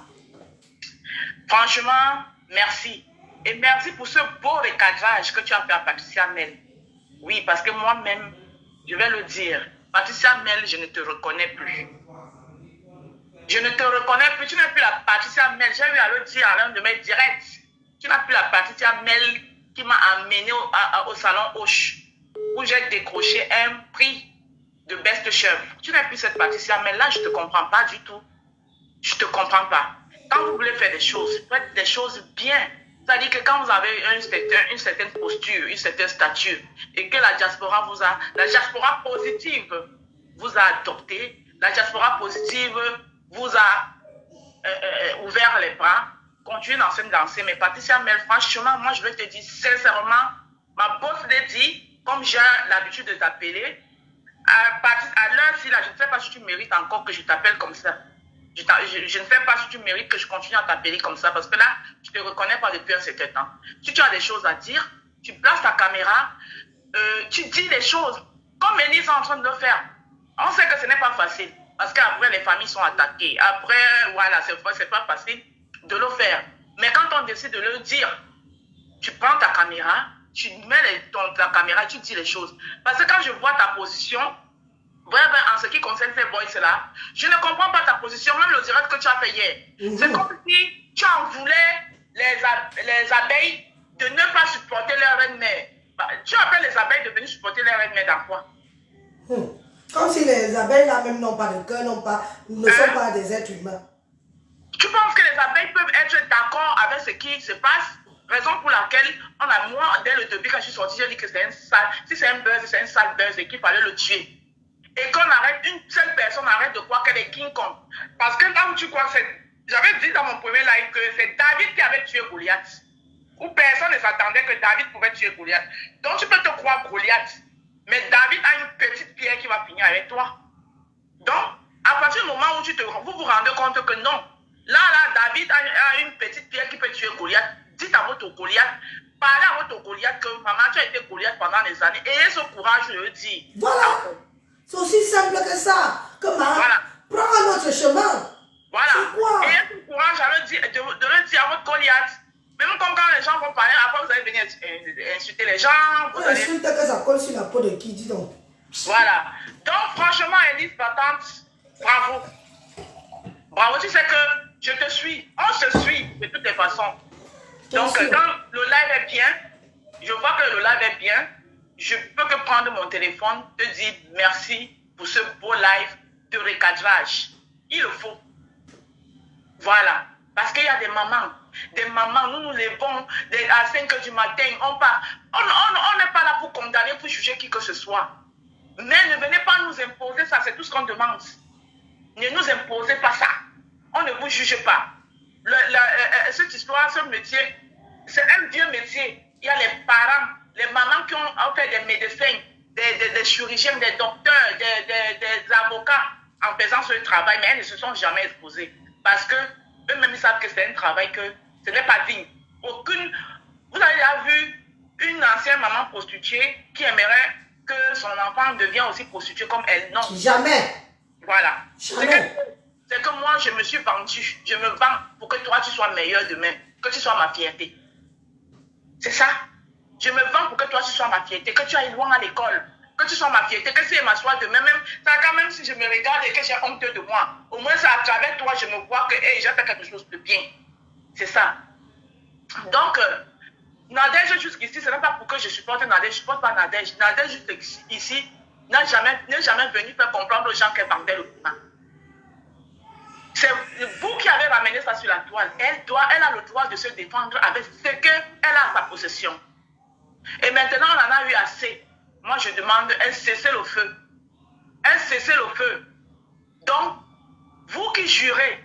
Speaker 2: Franchement, merci. Et merci pour ce beau recadrage que tu as fait à Patricia Mel. Oui, parce que moi-même, je vais le dire, Patricia Mel, je ne te reconnais plus. Je ne te reconnais plus. Tu n'es plus la Patricia Mel. J'ai eu à le dire à l'un de mes directs. Tu n'as plus la Patricia Mel qui m'a amené au salon Hoche, où j'ai décroché un prix de best chef. Tu n'es plus cette Patricia Mel. Là, je ne te comprends pas du tout. Je ne te comprends pas. Quand vous voulez faire des choses, faites des choses bien. C'est-à-dire que quand vous avez une certaine posture, une certaine stature, et que la diaspora positive vous a adopté, la diaspora positive vous a ouvert les bras, continuez dans cette lancée. Mais Patricia Mel, franchement, moi je vais te dire sincèrement, ma boss l'a dit, comme j'ai l'habitude de t'appeler, à l'heure-ci, là, je ne sais pas si tu mérites encore que je t'appelle comme ça. Je ne sais pas si tu mérites que je continue à t'appeler comme ça, parce que là, je ne te reconnais pas depuis un certain temps. Si tu as des choses à dire, tu places ta caméra, tu dis les choses, comme Élise est en train de le faire. On sait que ce n'est pas facile, parce qu'après, les familles sont attaquées. Après, voilà, c'est pas facile de le faire. Mais quand on décide de le dire, tu prends ta caméra, tu mets ta caméra, tu dis les choses. Parce que quand je vois ta position, en ce qui concerne ces boys-là, je ne comprends pas ta position, même le direct que tu as fait hier. C'est comme si tu en voulais les abeilles de ne pas supporter leur reine-mère. Tu appelles les abeilles de venir supporter leur reine-mère dans quoi?
Speaker 1: Comme si les abeilles là même n'ont pas de cœur, ne sont pas des êtres humains.
Speaker 2: Tu penses que les abeilles peuvent être d'accord avec ce qui se passe? Raison pour laquelle, moi, dès le début, quand je suis sortie, j'ai dit que c'est un sale, si c'est un buzz, c'est un sale buzz et qu'il fallait le tuer. Et qu'on arrête, une seule personne arrête de croire qu'elle est King Kong. Parce que là où tu crois que c'est... J'avais dit dans mon premier live que c'est David qui avait tué Goliath. Où personne ne s'attendait que David pouvait tuer Goliath. Donc tu peux te croire Goliath. Mais David a une petite pierre qui va finir avec toi. Donc, à partir du moment où vous vous rendez compte que non, là, David a une petite pierre qui peut tuer Goliath. Dites à votre Goliath, parlez à votre Goliath que maman, tu as été Goliath pendant des années. Ayez ce courage de le dire.
Speaker 1: Voilà. C'est aussi simple que ça. Voilà. Prends un autre chemin.
Speaker 2: Voilà. Ayez ce courage de le dire à votre Goliath. Même comme quand les gens vont parler, après vous allez venir insulter les gens. Vous allez...
Speaker 1: Insulte que ça colle sur la peau de qui, dis donc.
Speaker 2: Voilà. Donc, franchement, Élise Battante, bravo. Bravo, tu sais que je te suis. On se suit de toutes les façons. Donc, quand le live est bien, je vois que le live est bien, je peux que prendre mon téléphone, te dire merci pour ce beau live de recadrage. Il le faut. Voilà. Parce qu'il y a des mamans, nous nous levons à 5 h du matin, on part. On n'est pas là pour condamner, pour juger qui que ce soit. Mais ne venez pas nous imposer ça, c'est tout ce qu'on demande. Ne nous imposez pas ça. On ne vous juge pas. Cette histoire, ce métier, c'est un vieux métier. Il y a les parents, les mamans qui ont fait des médecins, des chirurgiens, des docteurs, des avocats en faisant ce travail, mais elles ne se sont jamais exposées. Parce que eux-mêmes savent que c'est un travail que ce n'est pas digne. Vous avez déjà vu une ancienne maman prostituée qui aimerait que son enfant devienne aussi prostituée comme elle? Non.
Speaker 1: Jamais.
Speaker 2: Voilà.
Speaker 1: Jamais.
Speaker 2: C'est que moi, je me suis vendue. Je me vends pour que toi, tu sois meilleur demain. Que tu sois ma fierté. C'est ça. Je me vends pour que toi, tu sois ma fierté. Que tu ailles loin à l'école. Que tu sois ma fierté. Que si je m'assois demain, même si je me regarde et que j'ai honte de moi, au moins, c'est à travers toi, je me vois que hey, j'ai fait quelque chose de bien. C'est ça. Donc, Nadège jusqu'ici, ce n'est pas pour que je supporte Nadège. Je ne supporte pas Nadège. Nadège ici n'est jamais venu faire comprendre aux gens qu'elle vendait le piment. C'est vous qui avez ramené ça sur la toile. Elle a le droit de se défendre avec ce qu'elle a à sa possession. Et maintenant, on en a eu assez. Moi, je demande un cessez-le-feu. Un cessez-le-feu. Donc, vous qui jurez,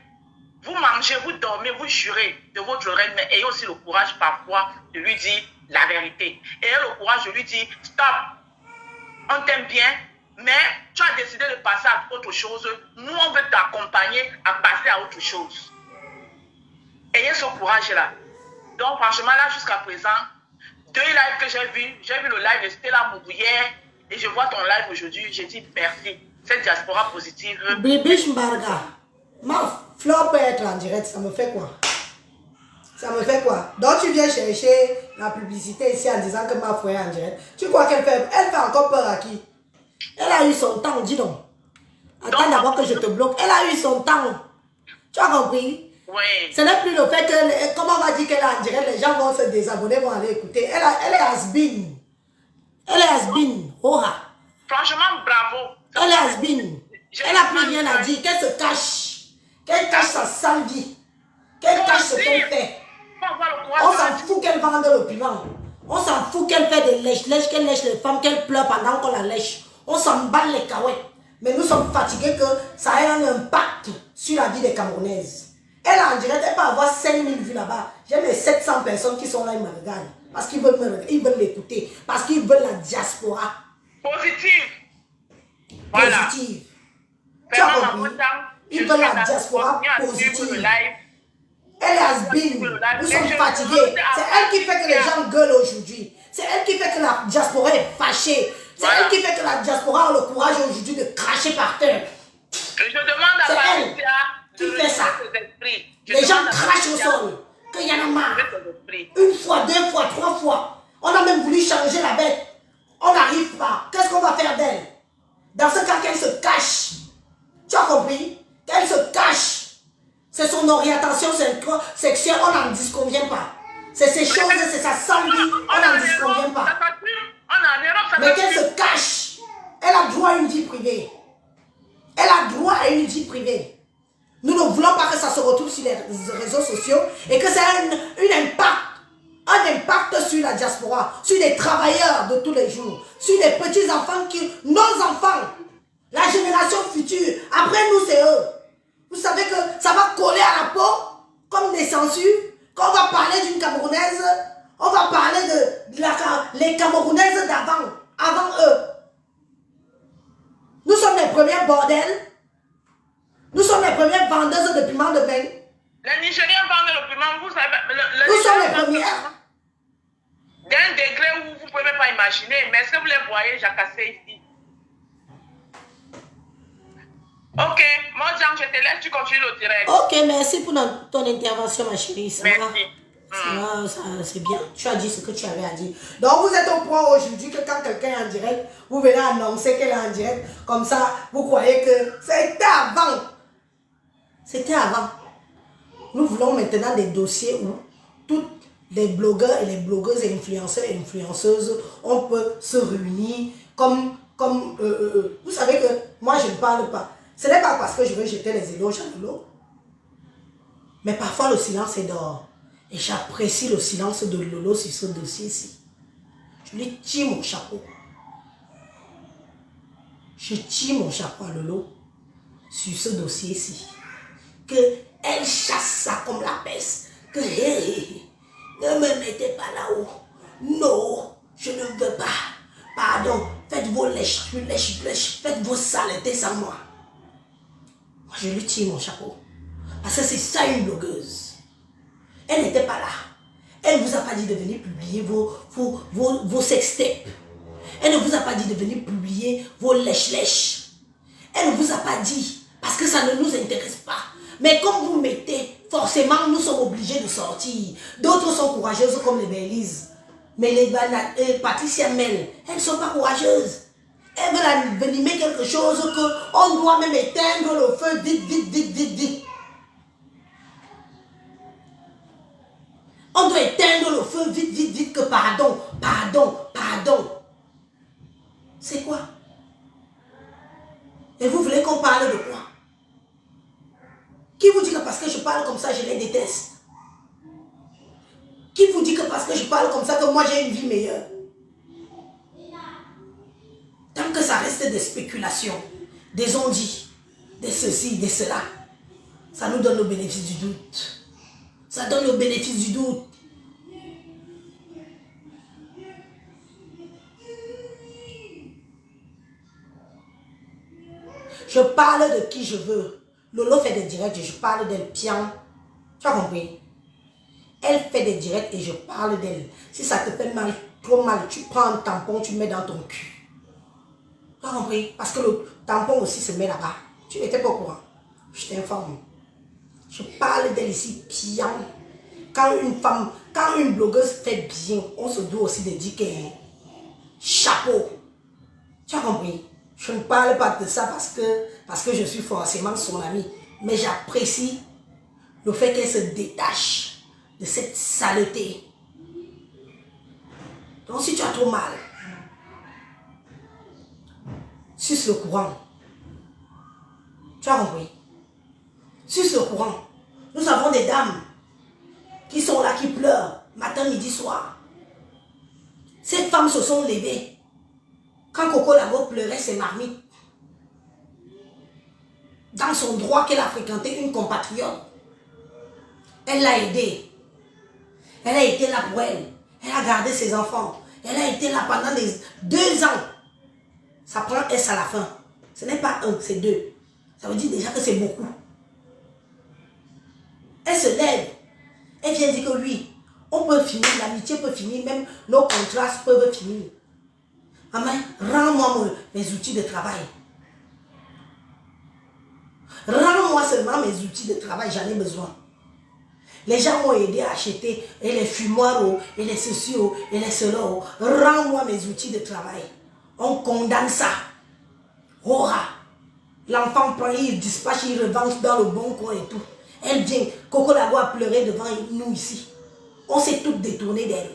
Speaker 2: vous mangez, vous dormez, vous jurez de votre reine, mais ayez aussi le courage parfois de lui dire la vérité. Ayez le courage de lui dire stop, on t'aime bien, Mais tu as décidé de passer à autre chose. Nous, on veut t'accompagner à passer à autre chose. Ayez ce courage-là. Donc, franchement, là, jusqu'à présent, 2 lives que j'ai vu le live de Stella Moubou hier et je vois ton live aujourd'hui. J'ai dit merci. Cette diaspora positive.
Speaker 1: Bibiche Mbarga, ma fleur peut être en direct, ça me fait quoi? Ça me fait quoi? Donc tu viens chercher la publicité ici en disant que ma foi est en direct. Tu crois qu'elle fait? Elle fait encore peur à qui? Elle a eu son temps, dis donc. Attends d'abord que je te bloque. Elle a eu son temps. Tu as compris?
Speaker 2: Oui.
Speaker 1: Ce n'est plus le fait que, comme on va dire qu'elle est en direct, les gens vont se désabonner, vont aller écouter. Elle est has-been. Elle est has-been. Oha.
Speaker 2: Franchement, bravo.
Speaker 1: Elle est has-been. Elle n'a plus rien à dire. Qu'elle se cache. Qu'elle cache sa sale vie. Qu'elle cache ce qu'elle fait. On s'en fout qu'elle vende le piment. On s'en fout qu'elle fait des lèches-lèches, qu'elle lèche les femmes, qu'elle pleure pendant qu'on la lèche. On s'en bat les cahuètes. Mais nous sommes fatigués que ça ait un impact sur la vie des Camerounaises. Elle en direct, elle peut avoir 5000 vues là-bas. J'ai mes 700 personnes qui sont là, ils me regardent. Parce qu'ils veulent l'écouter. Parce qu'ils veulent la diaspora.
Speaker 2: Positive. Voilà.
Speaker 1: Positive. Tu as compris? Ils veulent la diaspora positive. Elle est has-been. Nous sommes fatigués. C'est elle qui fait que les gens gueulent aujourd'hui. C'est elle qui fait que la diaspora est fâchée. C'est elle qui fait que la diaspora a le courage aujourd'hui de cracher par terre.
Speaker 2: Je demande à Patricia
Speaker 1: qui fait ça.
Speaker 2: Les
Speaker 1: gens crachent au sol. Qu'il y en a marre. Une fois, 2 fois, 3 fois. On a même voulu changer la bête. On n'arrive pas. Qu'est-ce qu'on va faire d'elle? Dans ce cas, qu'elle se cache. Tu as compris? Qu'elle se cache. C'est son orientation sexuelle, on n'en disconvient pas. C'est ses choses, c'est sa sale vie, on n'en disconvient pas. Mais qu'elle se cache, elle a droit à une vie privée. Elle a droit à une vie privée. Nous ne voulons pas que ça se retrouve sur les réseaux sociaux et que ça ait un impact sur la diaspora, sur les travailleurs de tous les jours, sur les petits-enfants, nos enfants, la génération future. Après nous, c'est eux. Vous savez que ça va coller à la peau comme des censures. Quand on va parler d'une Camerounaise, on va parler de les Camerounaises d'avant, avant eux. Nous sommes les premiers bordels. Nous sommes les premières vendeuses de piment de pain.
Speaker 2: Les Nigériens vendent le piment, vous savez.
Speaker 1: Nous sommes les premières.
Speaker 2: D'un degré où vous ne pouvez même pas imaginer. Mais est-ce que vous les voyez jacasser ici? Ok, moi Jean, je te laisse, tu continues le direct.
Speaker 1: Ok, merci pour ton intervention, ma chérie.
Speaker 2: Merci.
Speaker 1: C'est bien. Tu as dit ce que tu avais à dire. Donc, vous êtes au point aujourd'hui que quand quelqu'un est en direct, vous venez annoncer qu'elle est en direct. Comme ça, vous croyez que c'était avant. C'était avant. Nous voulons maintenant des dossiers où toutes les blogueurs et les blogueuses et influenceurs et influenceuses, on peut se réunir comme vous savez que moi, je ne parle pas. Ce n'est pas parce que je veux jeter les éloges à Lolo. Mais parfois, le silence est dehors. Et j'apprécie le silence de Lolo sur ce dossier-ci. Je lui tire mon chapeau. Je tire mon chapeau à Lolo sur ce dossier-ci. Qu'elle chasse ça comme la peste. Que hey, ne me mettez pas là-haut. Non, je ne veux pas. Pardon, faites vos lèches, faites vos saletés sans moi. Moi, je lui tire mon chapeau. Parce que c'est ça une blogueuse. Elle n'était pas là. Elle ne vous a pas dit de venir publier vos sextapes. Elle ne vous a pas dit de venir publier vos lèches-lèches. Elle ne vous a pas dit, parce que ça ne nous intéresse pas. Mais comme vous mettez, forcément, nous sommes obligés de sortir. D'autres sont courageuses comme les Bélise. Mais les Patricia Mel, elles ne sont pas courageuses. Elles veulent venimer quelque chose qu'on doit même éteindre le feu vite. On doit éteindre le feu vite que pardon. C'est quoi? Et vous voulez qu'on parle de quoi? Qui vous dit que parce que je parle comme ça, je les déteste? Qui vous dit que parce que je parle comme ça, que moi j'ai une vie meilleure? Tant que ça reste des spéculations, des on-dit, des ceci, des cela, ça nous donne le bénéfice du doute. Ça donne le bénéfice du doute. Je parle de qui je veux. Lolo fait des directs et je parle d'elle. Pian. Tu as compris? Elle fait des directs et je parle d'elle. Si ça te fait mal, trop mal, tu prends un tampon, tu mets dans ton cul. Tu as compris? Parce que le tampon aussi se met là-bas. Tu n'étais pas au courant. Je t'informe. Je parle d'elle ici, bien. Quand une femme, quand une blogueuse fait bien, on se doit aussi de dire qu'elle chapeau. Tu as compris? Je ne parle pas de ça parce que je suis forcément son amie. Mais j'apprécie le fait qu'elle se détache de cette saleté. Donc si tu as trop mal, suce le courant. Tu as compris? Suce le courant. Nous avons des dames qui sont là, qui pleurent, matin, midi, soir. Ces femmes se sont levées. Quand Coco Lago pleurait ses marmites, dans son droit qu'elle a fréquenté une compatriote, elle l'a aidée. Elle a été là pour elle. Elle a gardé ses enfants. Elle a été là pendant 2 ans. Ça prend S à la fin. Ce n'est pas 1, c'est 2. Ça veut dire déjà que c'est beaucoup. Elle se lève. Elle vient dire que oui, on peut finir, l'amitié peut finir, même nos contrats peuvent finir. Maman, rends-moi mes outils de travail. Rends-moi seulement mes outils de travail, j'en ai besoin. Les gens m'ont aidé à acheter et les fumoirs, et les ceci, et les cela. Rends-moi mes outils de travail. On condamne ça. Ora. L'enfant prend, il dispatche, il revend dans le bon coin et tout. Elle vient, Coco Lago a pleuré devant nous ici. On s'est toutes détournées d'elle.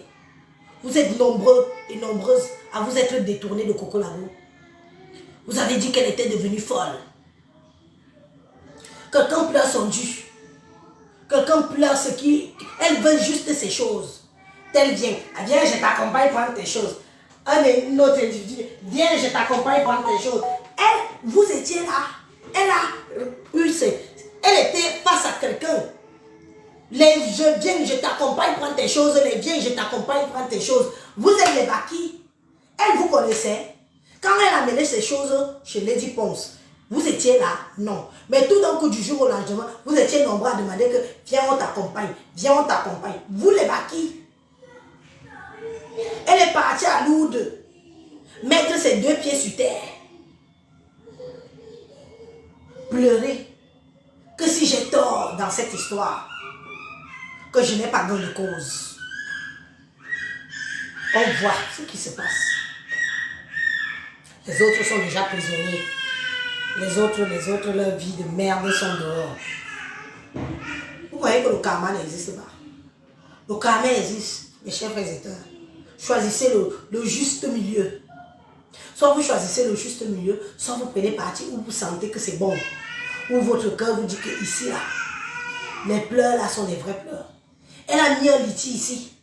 Speaker 1: Vous êtes nombreux et nombreuses à vous être détournés de Coco Lago. Vous avez dit qu'elle était devenue folle. Quelqu'un pleure son dû. Quelqu'un pleure ce qui... Elle veut juste ces choses. Elle vient. Ah, viens, je t'accompagne prendre tes choses. Un autre individu. Viens, je t'accompagne prendre tes choses. Elle, vous étiez là. Elle a eu elle était face à quelqu'un. Je viens, je t'accompagne prendre tes choses. Les viens, je t'accompagne prendre tes choses. Vous êtes les Baki. Elle vous connaissait. Quand elle a mené ces choses chez Lady Ponce, vous étiez là? Non. Mais tout d'un coup, du jour au lendemain, vous étiez nombreux à demander que viens, on t'accompagne. Viens, on t'accompagne. Vous les Baki. Elle est partie à Lourdes mettre ses 2 pieds sur terre. Pleurer. Que si j'ai tort dans cette histoire, que je n'ai pas gain de cause. On voit ce qui se passe. Les autres sont déjà prisonniers. Les autres, leur vie de merde sont dehors. Vous voyez que le karma n'existe pas. Le karma existe, mes chers frères et sœurs. Choisissez le juste milieu. Soit vous choisissez le juste milieu, soit vous prenez parti où vous sentez que c'est bon. Où votre cœur vous dit que ici, là, les pleurs là sont des vrais pleurs. Elle a mis un litige ici.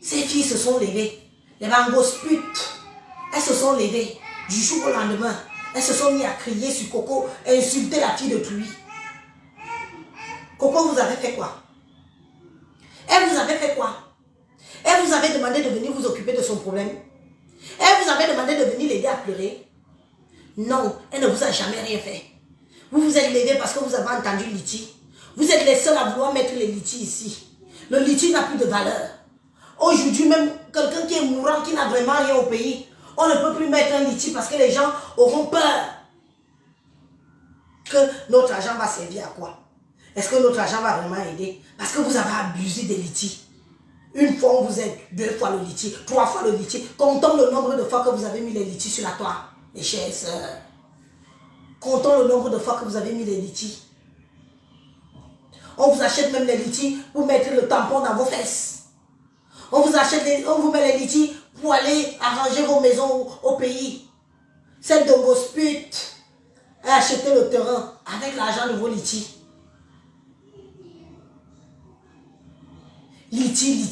Speaker 1: Ces filles se sont levées. Les bangos putes, elles se sont levées. Du jour au lendemain, elles se sont mis à crier sur Coco et insulter la fille de Truy. Coco, vous avez fait quoi? Elle vous avait fait quoi? Elle vous avait demandé de venir vous occuper de son problème? Elle vous avait demandé de venir l'aider à pleurer? Non, elle ne vous a jamais rien fait. Vous vous êtes levé parce que vous avez entendu le litige. Vous êtes les seuls à vouloir mettre les litiges ici. Le litige n'a plus de valeur. Aujourd'hui, même quelqu'un qui est mourant, qui n'a vraiment rien au pays, on ne peut plus mettre un litige parce que les gens auront peur que notre argent va servir à quoi? Est-ce que notre argent va vraiment aider? Parce que vous avez abusé des litiges. Une fois on vous aide, 2 fois le litige, 3 fois le litige. Comptons le nombre de fois que vous avez mis les litiges sur la toile, mes chères sœurs. Comptons le nombre de fois que vous avez mis les litiges. On vous achète même les litiges pour mettre le tampon dans vos fesses. On vous met les litiges pour aller arranger vos maisons au pays. Celle de vos putes a acheté le terrain avec l'argent de vos litiges. Litige.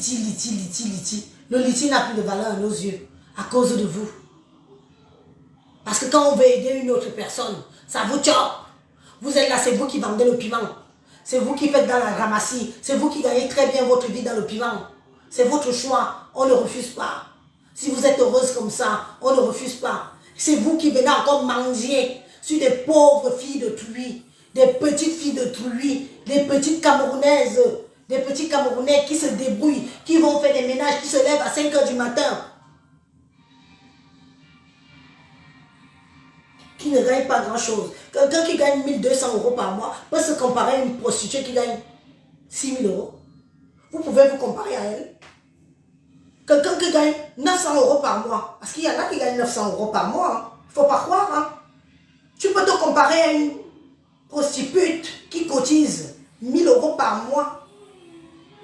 Speaker 1: Le litige n'a plus de valeur à nos yeux à cause de vous. Parce que quand on veut aider une autre personne, ça vous chope. Vous êtes là, c'est vous qui vendez le piment. C'est vous qui faites dans la ramassie. C'est vous qui gagnez très bien votre vie dans le piment. C'est votre choix. On ne refuse pas. Si vous êtes heureuse comme ça, on ne refuse pas. C'est vous qui venez encore manger sur des pauvres filles de Truy, des petites filles de Truy, des petites Camerounaises, des petits Camerounais qui se débrouillent, qui vont faire des ménages, qui se lèvent à 5 h du matin, qui ne gagnent pas grand-chose. Quelqu'un qui gagne 1200 € par mois peut se comparer à une prostituée qui gagne 6000 €. Vous pouvez vous comparer à elle. Quelqu'un qui gagne 900 € par mois, parce qu'il y en a qui gagnent 900 € par mois, hein. Il ne faut pas croire. Hein. Tu peux te comparer à une prostituée qui cotise 1000 € par mois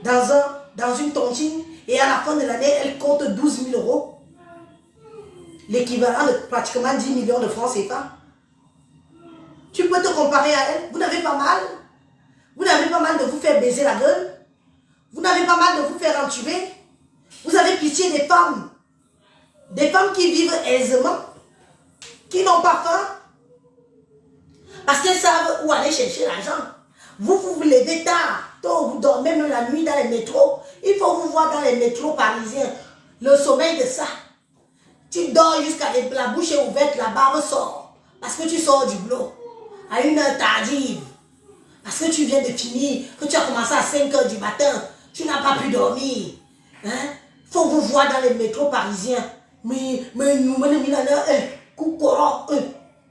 Speaker 1: dans une tontine et à la fin de l'année, elle compte 12 000 €. L'équivalent de pratiquement 10 millions de francs CFA. Tu peux te comparer à elle. Vous n'avez pas mal. Vous n'avez pas mal de vous faire baiser la gueule. Vous n'avez pas mal de vous faire entuber. Vous avez pitié des femmes. Des femmes qui vivent aisément. Qui n'ont pas faim. Parce qu'elles savent où aller chercher l'argent. Vous vous levez tard. Tôt, vous dormez même la nuit dans les métros. Il faut vous voir dans les métros parisiens. Le sommeil de ça. Tu dors jusqu'à la bouche est ouverte, la barbe sort. Parce que tu sors du boulot. À une heure tardive. Parce que tu viens de finir. Que tu as commencé à 5 h du matin. Tu n'as pas pu dormir. Hein? Faut vous voir dans les métros parisiens. Mais nous,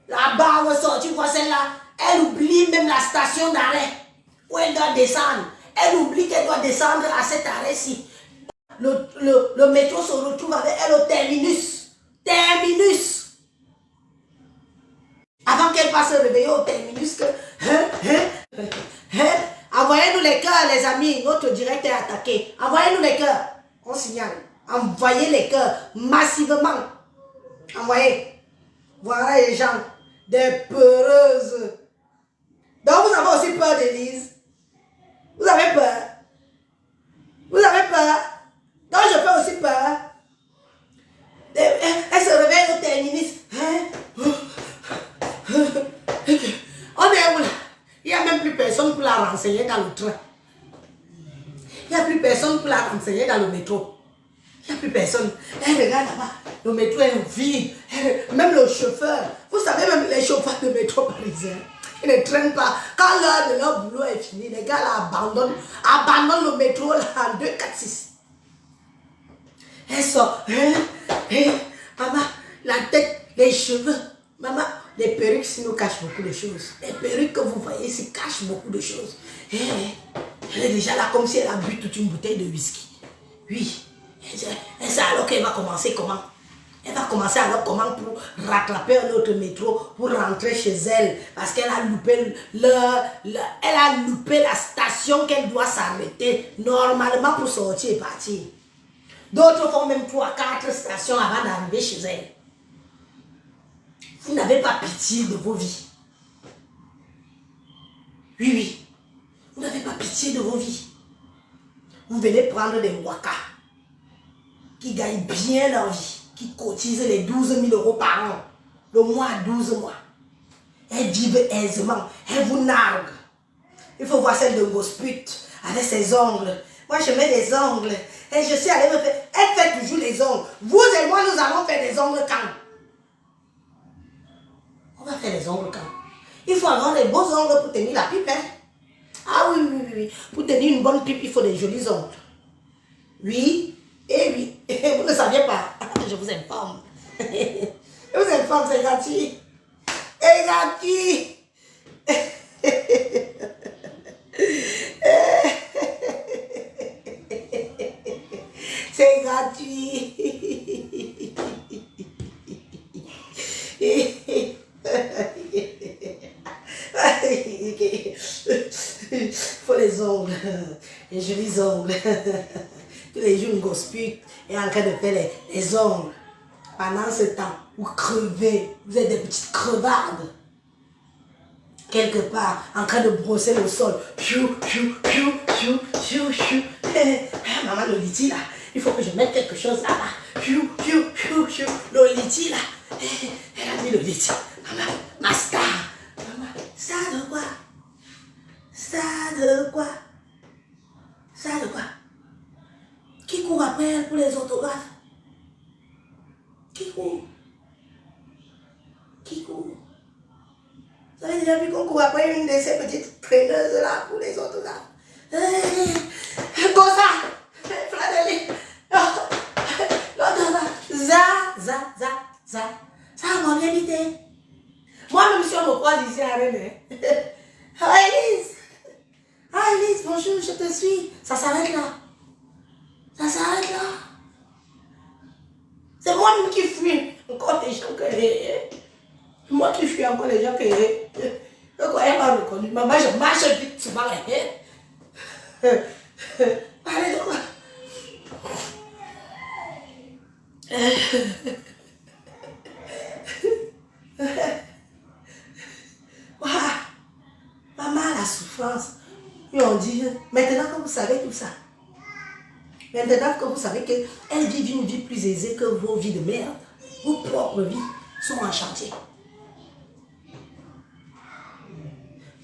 Speaker 1: la barbe sort. Tu vois celle-là. Elle oublie même la station d'arrêt. Où elle doit descendre. Elle oublie qu'elle doit descendre à cet arrêt-ci. Le métro se retrouve avec elle au terminus. Terminus. Avant qu'elle passe se réveiller au terminus, envoyez-nous les cœurs, les amis. Notre direct est attaqué. Envoyez-nous les cœurs. On signale. Envoyez les cœurs massivement. Envoyez. Voilà les gens. Des peureuses. Donc vous avez aussi peur d'Élise. Vous avez peur. Vous avez peur. Donc je fais aussi peur. Elle se réveille au terminus. On est où là? Il n'y a même plus personne pour la renseigner dans le train. Il n'y a plus personne pour la renseigner dans le métro. Il n'y a plus personne. Elle regarde là-bas. Le métro est vide. Même le chauffeur. Vous savez, même les chauffeurs de métro parisiens, ils ne traînent pas. Quand l'heure de leur boulot est finie, les gars là abandonnent le métro là, en 2, 4, 6. Elle sort. Maman, la tête, les cheveux. Maman, les perruques ici nous cachent beaucoup de choses. Les perruques que vous voyez ici cachent beaucoup de choses. Elle est déjà là comme si elle a bu toute une bouteille de whisky. Oui. Elle sait alors qu'elle va commencer comment? Elle va commencer alors comment pour rattraper un autre métro, pour rentrer chez elle. Parce qu'elle a loupé elle a loupé la station qu'elle doit s'arrêter normalement pour sortir et partir. D'autres font même 3, 4 stations avant d'arriver chez elle. Vous n'avez pas pitié de vos vies. Oui, oui. Vous n'avez pas pitié de vos vies. Vous venez prendre des wakas qui gagnent bien leur vie, qui cotisent les 12 000 € par an, le mois à 12 mois. Elles vivent aisément. Elles vous narguent. Il faut voir celle de Gosput avec ses ongles. Moi, je mets des ongles. Et je suis allée me faire. Elle fait toujours les ongles. Vous et moi, nous allons faire des ongles quand? On va faire des ongles quand? Il faut avoir les beaux ongles pour tenir la pipe. Hein? Ah oui, oui, oui. Pour tenir une bonne pipe, il faut des jolis ongles. Oui, et oui. Vous ne saviez pas. Je vous informe. Je vous informe, c'est gratuit. C'est gratuit. C'est gratuit. Faut les ongles, les jolis ongles. Tous les jours, une gospute est en train de faire les ongles. Pendant ce temps, vous crevez, vous êtes des petites crevardes. Quelque part, en train de brosser le sol. Piou, piou, piou, piou, piou, piou. Maman, le liti là, il faut que je mette quelque chose là-bas. Piou, piou, piou, piou. Le liti là, elle a mis le liti. Maman, ma star. Maman, star de quoi? Star de quoi? Star de quoi? Qui court après elle pour les autographes? Qui court? Qui court? court après une de ces petites traîneuses là pour les autres là. Comme ça, Fladelie. L'autre là, za. Ça m'a bien invité. Moi-même, si on me croise ici à Rennes. Ah, Elise, bonjour, je te suis. Ça s'arrête là. C'est moi-même qui fuis. Encore les gens que... Moi qui fuis encore les gens que... Donc, elle m'a reconnu. Maman, je marche vite sur ma Allez, donc. Maman, la souffrance. Et on dit, maintenant que vous savez tout ça, maintenant que vous savez qu'elle vit une vie plus aisée que vos vies de merde, vos propres vies sont en chantier.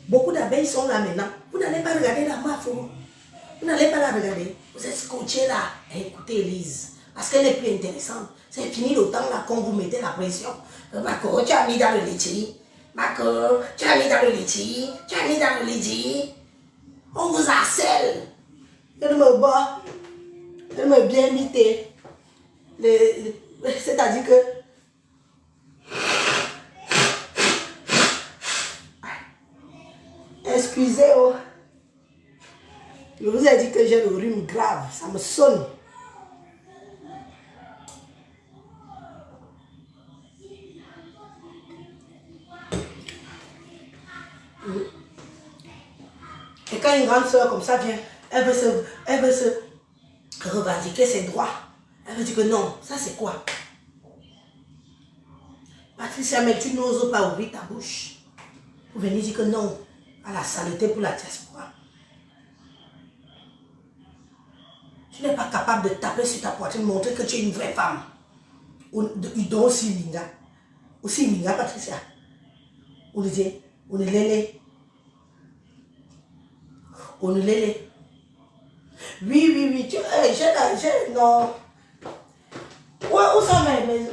Speaker 1: Beaucoup d'abeilles sont là maintenant. Vous n'allez pas regarder la meuf. Vous n'allez pas la regarder. Vous êtes scotché là à écouter Elise. Parce qu'elle est plus intéressante. C'est fini le temps là quand vous mettez la pression. Marco, tu as mis dans le laitier. Marco, tu as mis dans le laitier. Tu as mis dans le laitier. On vous harcèle. Elle me bat. Elle me bien imité. C'est-à-dire que... Excusez, oh. Je vous ai dit que j'ai le rhume grave. Ça me sonne. Et quand une grande soeur comme ça vient, elle veut se revendiquer ses droits. Elle veut dire que non, ça c'est quoi? Patricia, mais tu n'oses pas ouvrir ta bouche pour venir dire que non à la saleté pour la diaspora. Tu n'es pas capable de taper sur ta poitrine, montrer que tu es une vraie femme. Ou aussi Minga. Aussi Minga, Patricia. Ou dit, on est lélé. On est lélé. Oui, j'ai, non. Où sont mes...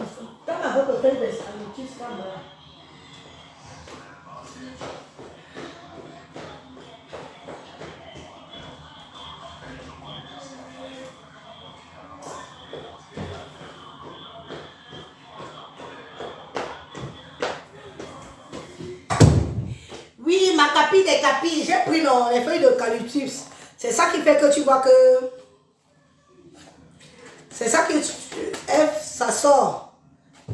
Speaker 1: Dans ma boîte, tu sais pas, moi. Oui, ma capille des capilles, j'ai pris les feuilles d'eucalyptus. C'est ça qui fait que tu vois que... C'est ça que ça sort.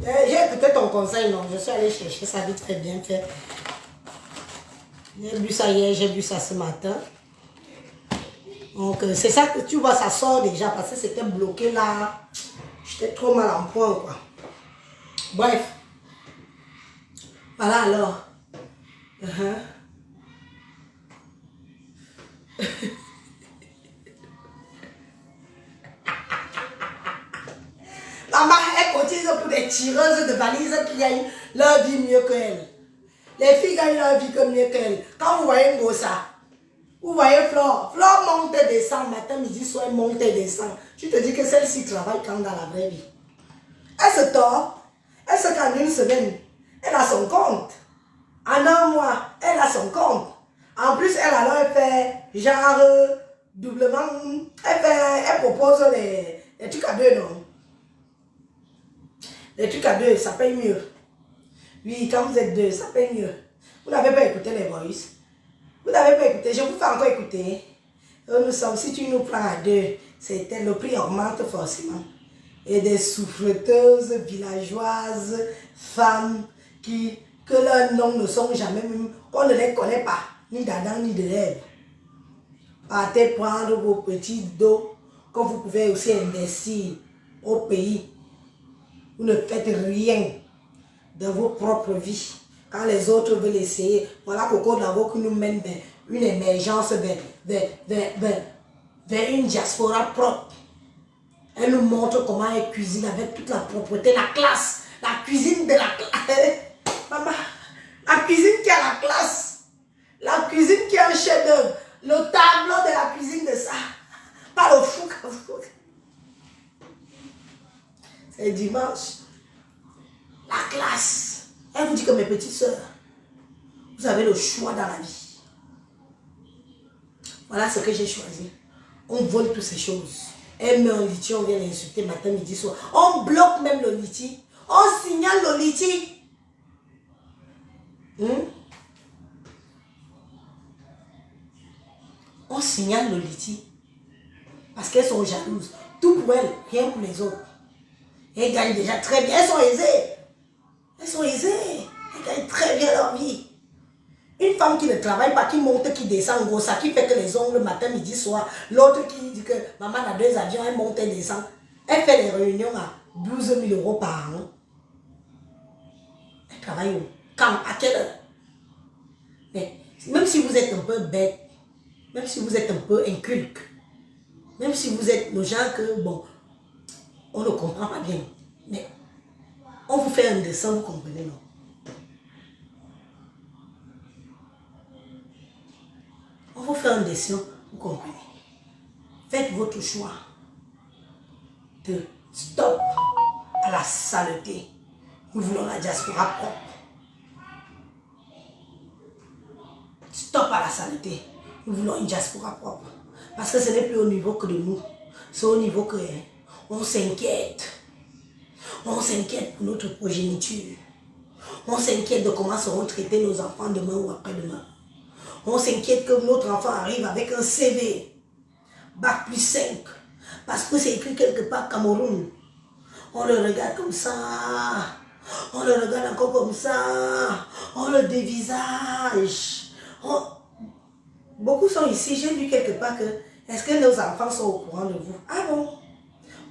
Speaker 1: J'ai écouté ton conseil, non? Je suis allée chercher ça vite fait, bien fait. J'ai bu ça hier, j'ai bu ça ce matin. Donc, c'est ça que tu vois, ça sort déjà parce que c'était bloqué là. J'étais trop mal en point, quoi. Bref. Voilà alors. Maman, elle cotise pour des tireuses de valises qui gagnent leur vie mieux qu'elle. Les filles gagnent leur vie mieux qu'elle. Quand vous voyez Ngosa, vous voyez Flore. Flore monte et descend matin, midi, soir, monte et descend. Tu te dis que celle-ci travaille quand dans la vraie vie. Elle se tord. Elle se qu'en une semaine, elle a son compte. En un mois, elle a son compte. En plus, elle alors fait genre doublement. Elle propose les trucs à deux, non? Les trucs à deux, ça paye mieux. Oui, quand vous êtes deux, ça paye mieux. Vous n'avez pas écouté les voices. Vous n'avez pas écouté, je vous fais encore écouter. Nous sommes, si tu nous prends à deux, le prix augmente forcément. Et des souffreteuses, villageoises, femmes, que leurs noms ne sont jamais, même, qu'on ne les connaît pas, ni d'Adam ni de Ève. Partez prendre vos petits dos, que vous pouvez aussi investir au pays. Vous ne faites rien de vos propres vies. Quand les autres veulent essayer, voilà Coco Davo qui nous mène vers une émergence, vers une diaspora propre. Elle nous montre comment elle cuisine avec toute la propreté, la classe, la cuisine de la classe. Maman, la cuisine qui a la classe, la cuisine qui a un chef-d'œuvre, le tableau de la cuisine de ça. Pas le fou. C'est dimanche. La classe. Elle vous dit que mes petites soeurs, vous Vous avez le choix dans la vie. Voilà ce que j'ai choisi. On vole toutes ces choses. Elle met un liti, on vient l'insulter matin, midi, soir. On bloque même le liti. On signale le liti. On signale le liti. Parce qu'elles sont jalouses. Tout pour elles, rien pour les autres. Elles gagnent déjà très bien. Elles sont aisées. Elles sont aisées. Elles gagnent très bien leur vie. Une femme qui ne travaille pas, qui monte, qui descend, gros, ça, qui fait que les ongles matin, midi, soir. L'autre qui dit que maman a 2 avions, elle monte, elle descend. Elle fait des réunions à 12 000 € par an. Elle travaille où? Quand? À quelle heure? Mais même si vous êtes un peu bête, même si vous êtes un peu inculque, même si vous êtes le genre que, bon, on ne comprend pas bien, mais on vous fait un dessin, vous comprenez, non? On vous fait un dessin, vous comprenez. Faites votre choix de stop à la saleté. Nous voulons la diaspora propre. Stop à la saleté. Nous voulons une diaspora propre. Parce que ce n'est plus au niveau que de nous. C'est au niveau que on s'inquiète. On s'inquiète pour notre progéniture. On s'inquiète de comment seront traités nos enfants demain ou après-demain. On s'inquiète que notre enfant arrive avec un CV. Bac plus 5. Parce que c'est écrit quelque part Cameroun. On le regarde comme ça. On le regarde encore comme ça. On le dévisage. Beaucoup sont ici. J'ai lu quelque part que est-ce que nos enfants sont au courant de vous? Ah bon?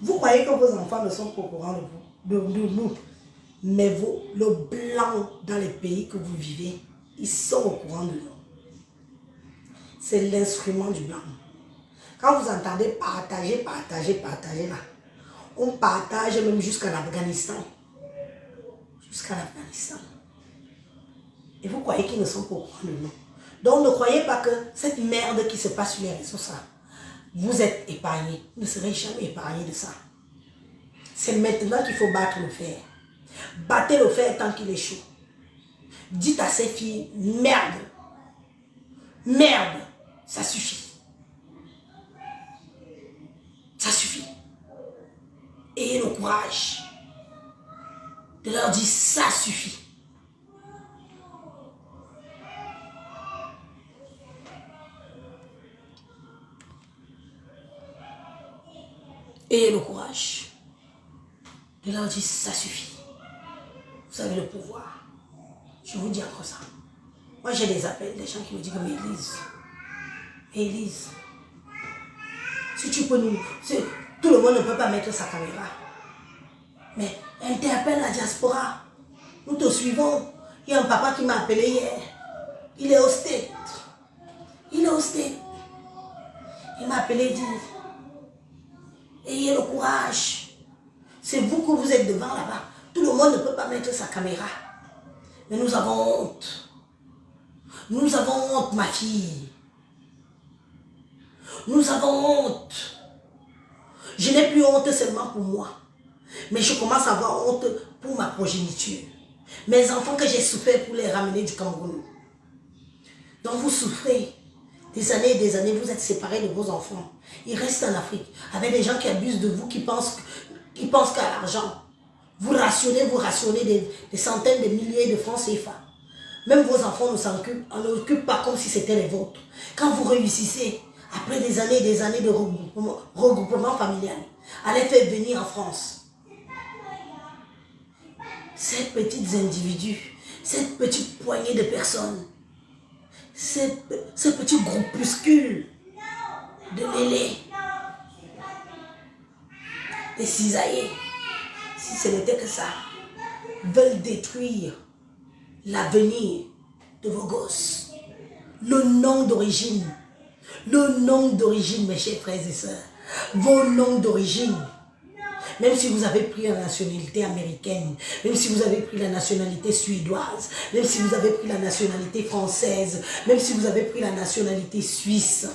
Speaker 1: Vous croyez que vos enfants ne sont pas au courant de vous? De nous. Mais vous, le blanc dans les pays que vous vivez, ils sont au courant de nous. C'est l'instrument du blanc. Quand vous entendez partager, partager, partager là, on partage même jusqu'à l'Afghanistan. Jusqu'à l'Afghanistan. Et vous croyez qu'ils ne sont pas au courant de nous. Donc ne croyez pas que cette merde qui se passe sur les réseaux, ça, vous êtes épargnés. Vous ne serez jamais épargnés de ça. C'est maintenant qu'il faut battre le fer. Battez le fer tant qu'il est chaud. Dites à ces filles, merde. Merde, ça suffit. Ça suffit. Ayez le courage de leur dire ça suffit. Ayez le courage de leur dire ça suffit. Vous avez le pouvoir. Je vous dis encore ça. Moi j'ai des appels, des gens qui me disent que mais Élise, si tu peux nous... Tout le monde ne peut pas mettre sa caméra. Mais interpelle la diaspora. Nous te suivons. Il y a un papa qui m'a appelé hier. Il est au State. Il est au State. Il m'a appelé et dit, ayez le courage. C'est vous que vous êtes devant là-bas. Tout le monde ne peut pas mettre sa caméra. Mais nous avons honte. Nous avons honte, ma fille. Nous avons honte. Je n'ai plus honte seulement pour moi. Mais je commence à avoir honte pour ma progéniture. Mes enfants que j'ai souffert pour les ramener du Cameroun. Donc vous souffrez. Des années et des années, vous êtes séparés de vos enfants. Ils restent en Afrique. Avec des gens qui abusent de vous, qui pensent qu'à l'argent. Vous rationnez des centaines de milliers de francs CFA. Même vos enfants ne s'en occupent pas comme si c'était les vôtres. Quand vous réussissez, après des années et des années de regroupement familial, à les faire venir en France, ces petits individus, cette petite poignée de personnes, ce petit groupuscule de lélés, des cisaillés, si ce n'était que ça, veulent détruire l'avenir de vos gosses. Le nom d'origine, mes chers frères et sœurs, vos noms d'origine. Même si vous avez pris la nationalité américaine, même si vous avez pris la nationalité suédoise, même si vous avez pris la nationalité française, même si vous avez pris la nationalité suisse,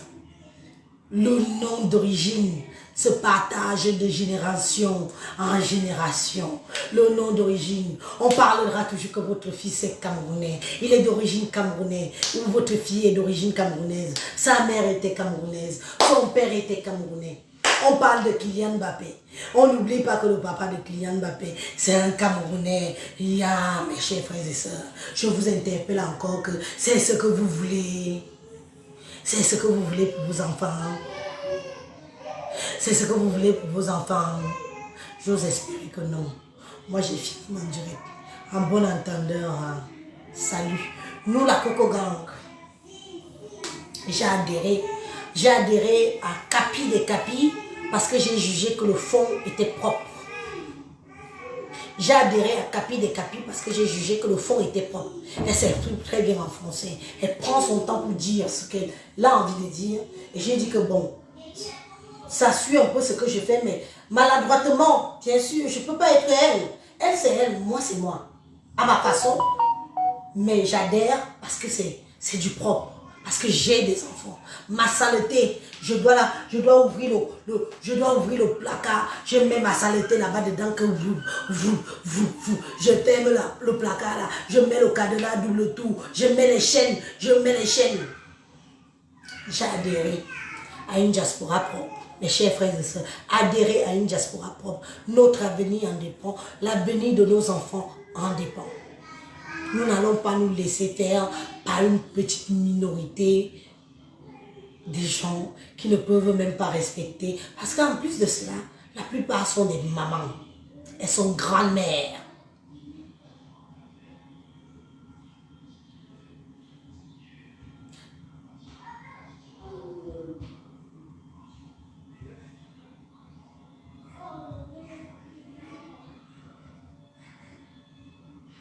Speaker 1: le nom d'origine, se partage de génération en génération. Le nom d'origine, on parlera toujours que votre fils est camerounais, il est d'origine camerounaise, ou votre fille est d'origine camerounaise, sa mère était camerounaise, son père était camerounais. On parle de Kylian Mbappé. On n'oublie pas que le papa de Kylian Mbappé, c'est un Camerounais. Mes chers frères et sœurs, je vous interpelle encore que c'est ce que vous voulez. C'est ce que vous voulez pour vos enfants. C'est ce que vous voulez pour vos enfants. J'ose espérer que non. Moi, j'ai fini mon direct. En bon entendeur, salut. Nous, la Coco Gang, j'ai adhéré à Capi des Capis parce que j'ai jugé que le fond était propre. J'ai adhéré à Capi des Capis parce que j'ai jugé que le fond était propre. Elle s'exprime très bien en français. Elle prend son temps pour dire ce qu'elle a envie de dire. Et j'ai dit que bon, ça suit un peu ce que je fais, mais maladroitement, bien sûr, je ne peux pas être elle. Elle, c'est elle, moi, c'est moi. À ma façon. Mais j'adhère parce que c'est du propre. Parce que j'ai des enfants. Ma saleté, je dois ouvrir le placard. Je mets ma saleté là-bas dedans que je ferme le placard là. Je mets le cadenas double tour. Je mets les chaînes. J'ai adhéré à une diaspora propre. Mes chers frères et sœurs, adhérer à une diaspora propre. Notre avenir en dépend. L'avenir de nos enfants en dépend. Nous n'allons pas nous laisser faire par une petite minorité des gens qui ne peuvent même pas respecter. Parce qu'en plus de cela, la plupart sont des mamans. Elles sont grand-mères.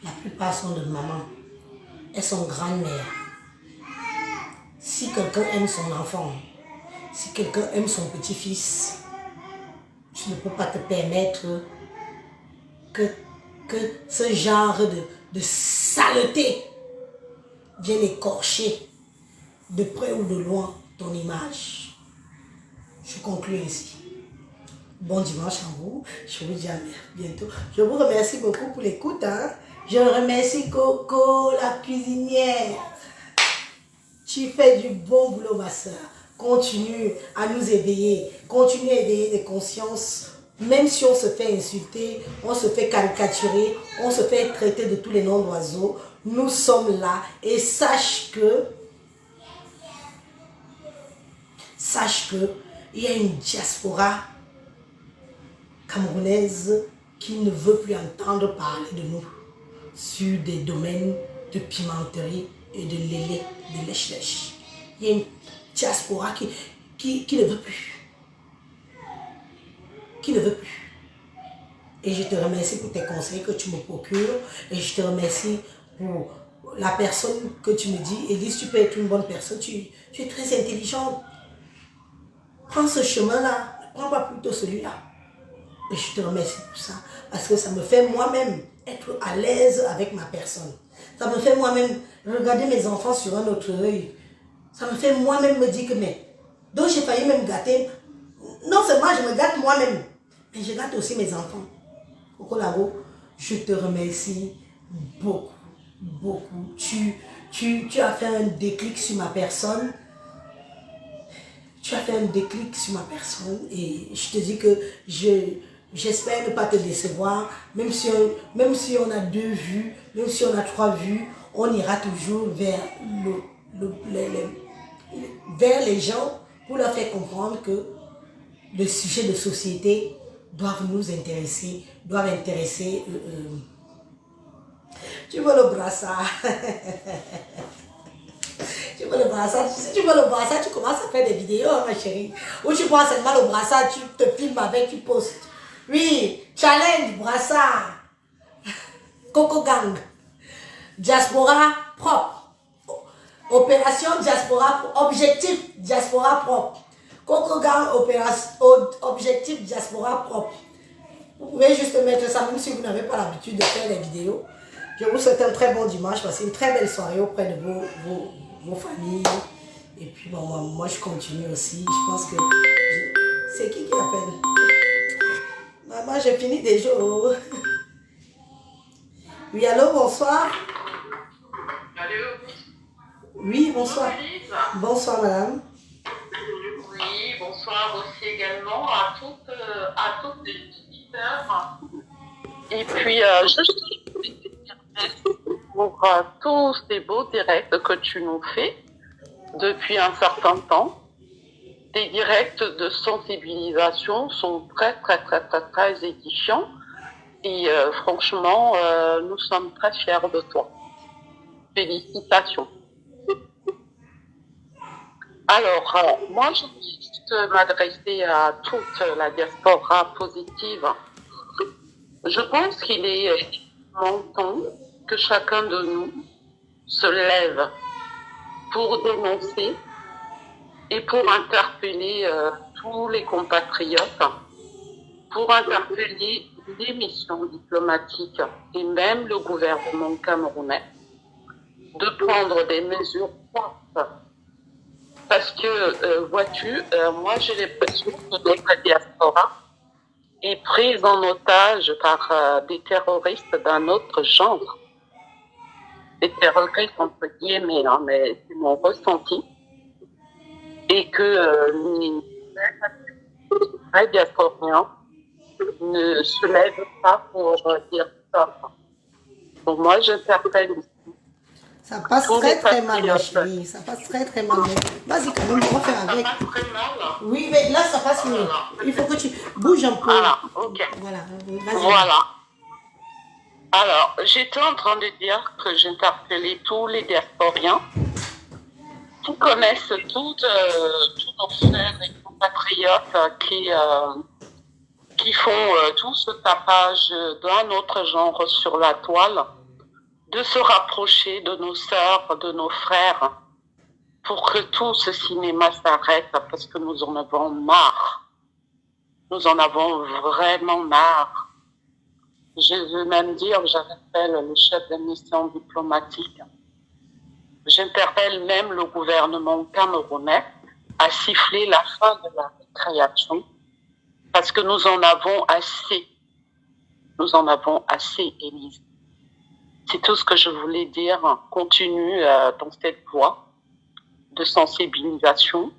Speaker 1: La plupart sont de mamans. Elles sont grand-mères. Si quelqu'un aime son enfant, si quelqu'un aime son petit-fils, tu ne peux pas te permettre que ce genre de saleté vienne écorcher de près ou de loin ton image. Je conclue ainsi. Bon dimanche à vous. Je vous dis à bientôt. Je vous remercie beaucoup pour l'écoute. Je remercie Coco, la cuisinière. Tu fais du bon boulot, ma soeur. Continue à nous éveiller. Continue à éveiller des consciences. Même si on se fait insulter, on se fait caricaturer, on se fait traiter de tous les noms d'oiseaux, nous sommes là. Et sache que il y a une diaspora camerounaise qui ne veut plus entendre parler de nous sur des domaines de pimenterie et de lélé, de lèche-lèche. Il y a une diaspora qui ne veut plus. Qui ne veut plus. Et je te remercie pour tes conseils que tu me procures. Et je te remercie pour la personne que tu me dis. Élise, tu peux être une bonne personne. Tu es très intelligente. Prends ce chemin-là. Ne prends pas plutôt celui-là. Et je te remercie pour ça. Parce que ça me fait moi-même être à l'aise avec ma personne. Ça me fait moi-même regarder mes enfants sur un autre œil. Ça me fait moi-même me dire que donc j'ai failli même gâter. Non seulement je me gâte moi-même, mais je gâte aussi mes enfants. Coco Labo, je te remercie beaucoup, beaucoup. Tu as fait un déclic sur ma personne. Tu as fait un déclic sur ma personne et je te dis que j'espère ne pas te décevoir. Même si on a 2 vues, même si on a 3 vues, on ira toujours vers vers les gens pour leur faire comprendre que le sujet de société doivent nous intéresser, doivent intéresser. Tu veux le brassard? Tu veux le brassard? Si tu veux le brassard, tu commences à faire des vidéos, ma chérie. Ou tu prends seulement le brassard, tu te filmes avec, tu postes. Oui, challenge, brassard. Coco Gang. Diaspora propre. Opération diaspora propre. Objectif diaspora propre. Coco Gang, objectif diaspora propre. Vous pouvez juste mettre ça, même si vous n'avez pas l'habitude de faire des vidéos. Je vous souhaite un très bon dimanche. Passez une très belle soirée auprès de vos familles. Et puis, bon, moi, je continue aussi. Je pense que... C'est qui a appelle. Maman, j'ai fini déjà. Oh. Oui, allô, bonsoir.
Speaker 2: Allô?
Speaker 1: Oui, bonsoir.
Speaker 2: Bonjour, Elise.
Speaker 1: Bonsoir, madame.
Speaker 2: Oui, bonsoir aussi également à toutes les visiteurs. Et puis, je suis pour tous ces beaux directs que tu nous fais depuis un certain temps. Tes directs de sensibilisation sont très édifiants. Et franchement, nous sommes très fiers de toi. Félicitations. Alors, moi, je voulais juste m'adresser à toute la diaspora positive. Je pense qu'il est temps que chacun de nous se lève pour dénoncer et pour interpeller tous les compatriotes, pour interpeller les missions diplomatiques et même le gouvernement camerounais de prendre des mesures fortes. Parce que, vois-tu, moi j'ai l'impression que notre diaspora est prise en otage par des terroristes d'un autre genre. Des terroristes entre guillemets, hein, mais c'est mon ressenti. Et que les vrais diasporiens ne se lèvent pas pour dire ça. Donc moi, j'interpelle ici.
Speaker 1: Ça passe très mal, ma chérie. Ça passe très mal. Vas-y, quand même, on va faire avec.
Speaker 2: Ça passe très mal.
Speaker 1: Oui, mais là, ça passe mieux. Il faut que tu bouges un peu.
Speaker 2: Voilà, ok.
Speaker 1: Voilà, vas-y.
Speaker 2: Voilà. Alors, j'étais en train de dire que j'interpellais tous les diasporiens qui connaissent tous nos frères et compatriotes qui font tout ce tapage d'un autre genre sur la toile, de se rapprocher de nos sœurs, de nos frères, pour que tout ce cinéma s'arrête, parce que nous en avons marre. Nous en avons vraiment marre. Je veux même dire, j'interpelle le chef de mission diplomatique. J'interpelle même le gouvernement camerounais à siffler la fin de la récréation, parce que nous en avons assez. Nous en avons assez, Élise. C'est tout ce que je voulais dire. Continue dans cette voie de sensibilisation.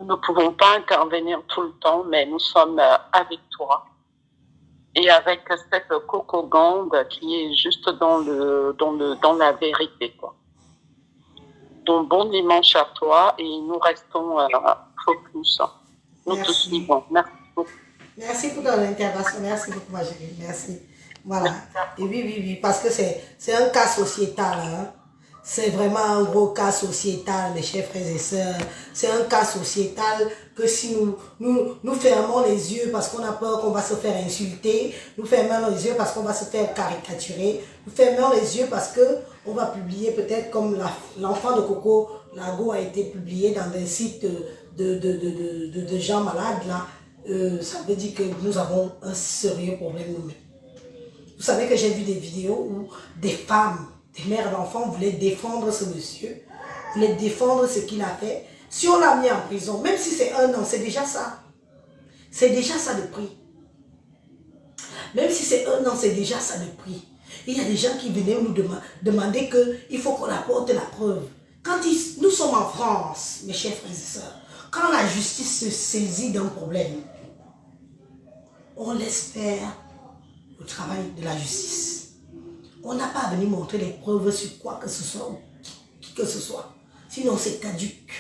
Speaker 2: Nous ne pouvons pas intervenir tout le temps, mais nous sommes avec toi et avec cette cocogande qui est juste dans la vérité, quoi. Donc bon dimanche à toi et nous restons focus. Nous te suivons. Merci beaucoup.
Speaker 1: Merci pour ton intervention. Merci beaucoup, ma chérie. Merci. Voilà. Et oui, parce que c'est un cas sociétal. Hein. C'est vraiment un gros cas sociétal, mes chers frères et sœurs. C'est un cas sociétal que si nous fermons les yeux parce qu'on a peur qu'on va se faire insulter, nous fermons les yeux parce qu'on va se faire caricaturer, nous fermons les yeux parce que on va publier peut-être comme l'enfant de Coco Lago a été publié dans des sites de gens malades là. Ça veut dire que nous avons un sérieux problème nous-mêmes. Vous savez que j'ai vu des vidéos où des femmes, des mères d'enfants voulaient défendre ce monsieur, voulaient défendre ce qu'il a fait. Si on l'a mis en prison, même si c'est 1 an, c'est déjà ça. C'est déjà ça le prix. Même si c'est 1 an, c'est déjà ça le prix. Il y a des gens qui venaient nous demander qu'il faut qu'on apporte la preuve. Quand nous sommes en France, mes chers frères et sœurs, quand la justice se saisit d'un problème, on laisse faire le travail de la justice. On n'a pas à venir montrer les preuves sur quoi que ce soit ou qui que ce soit. Sinon, c'est caduque.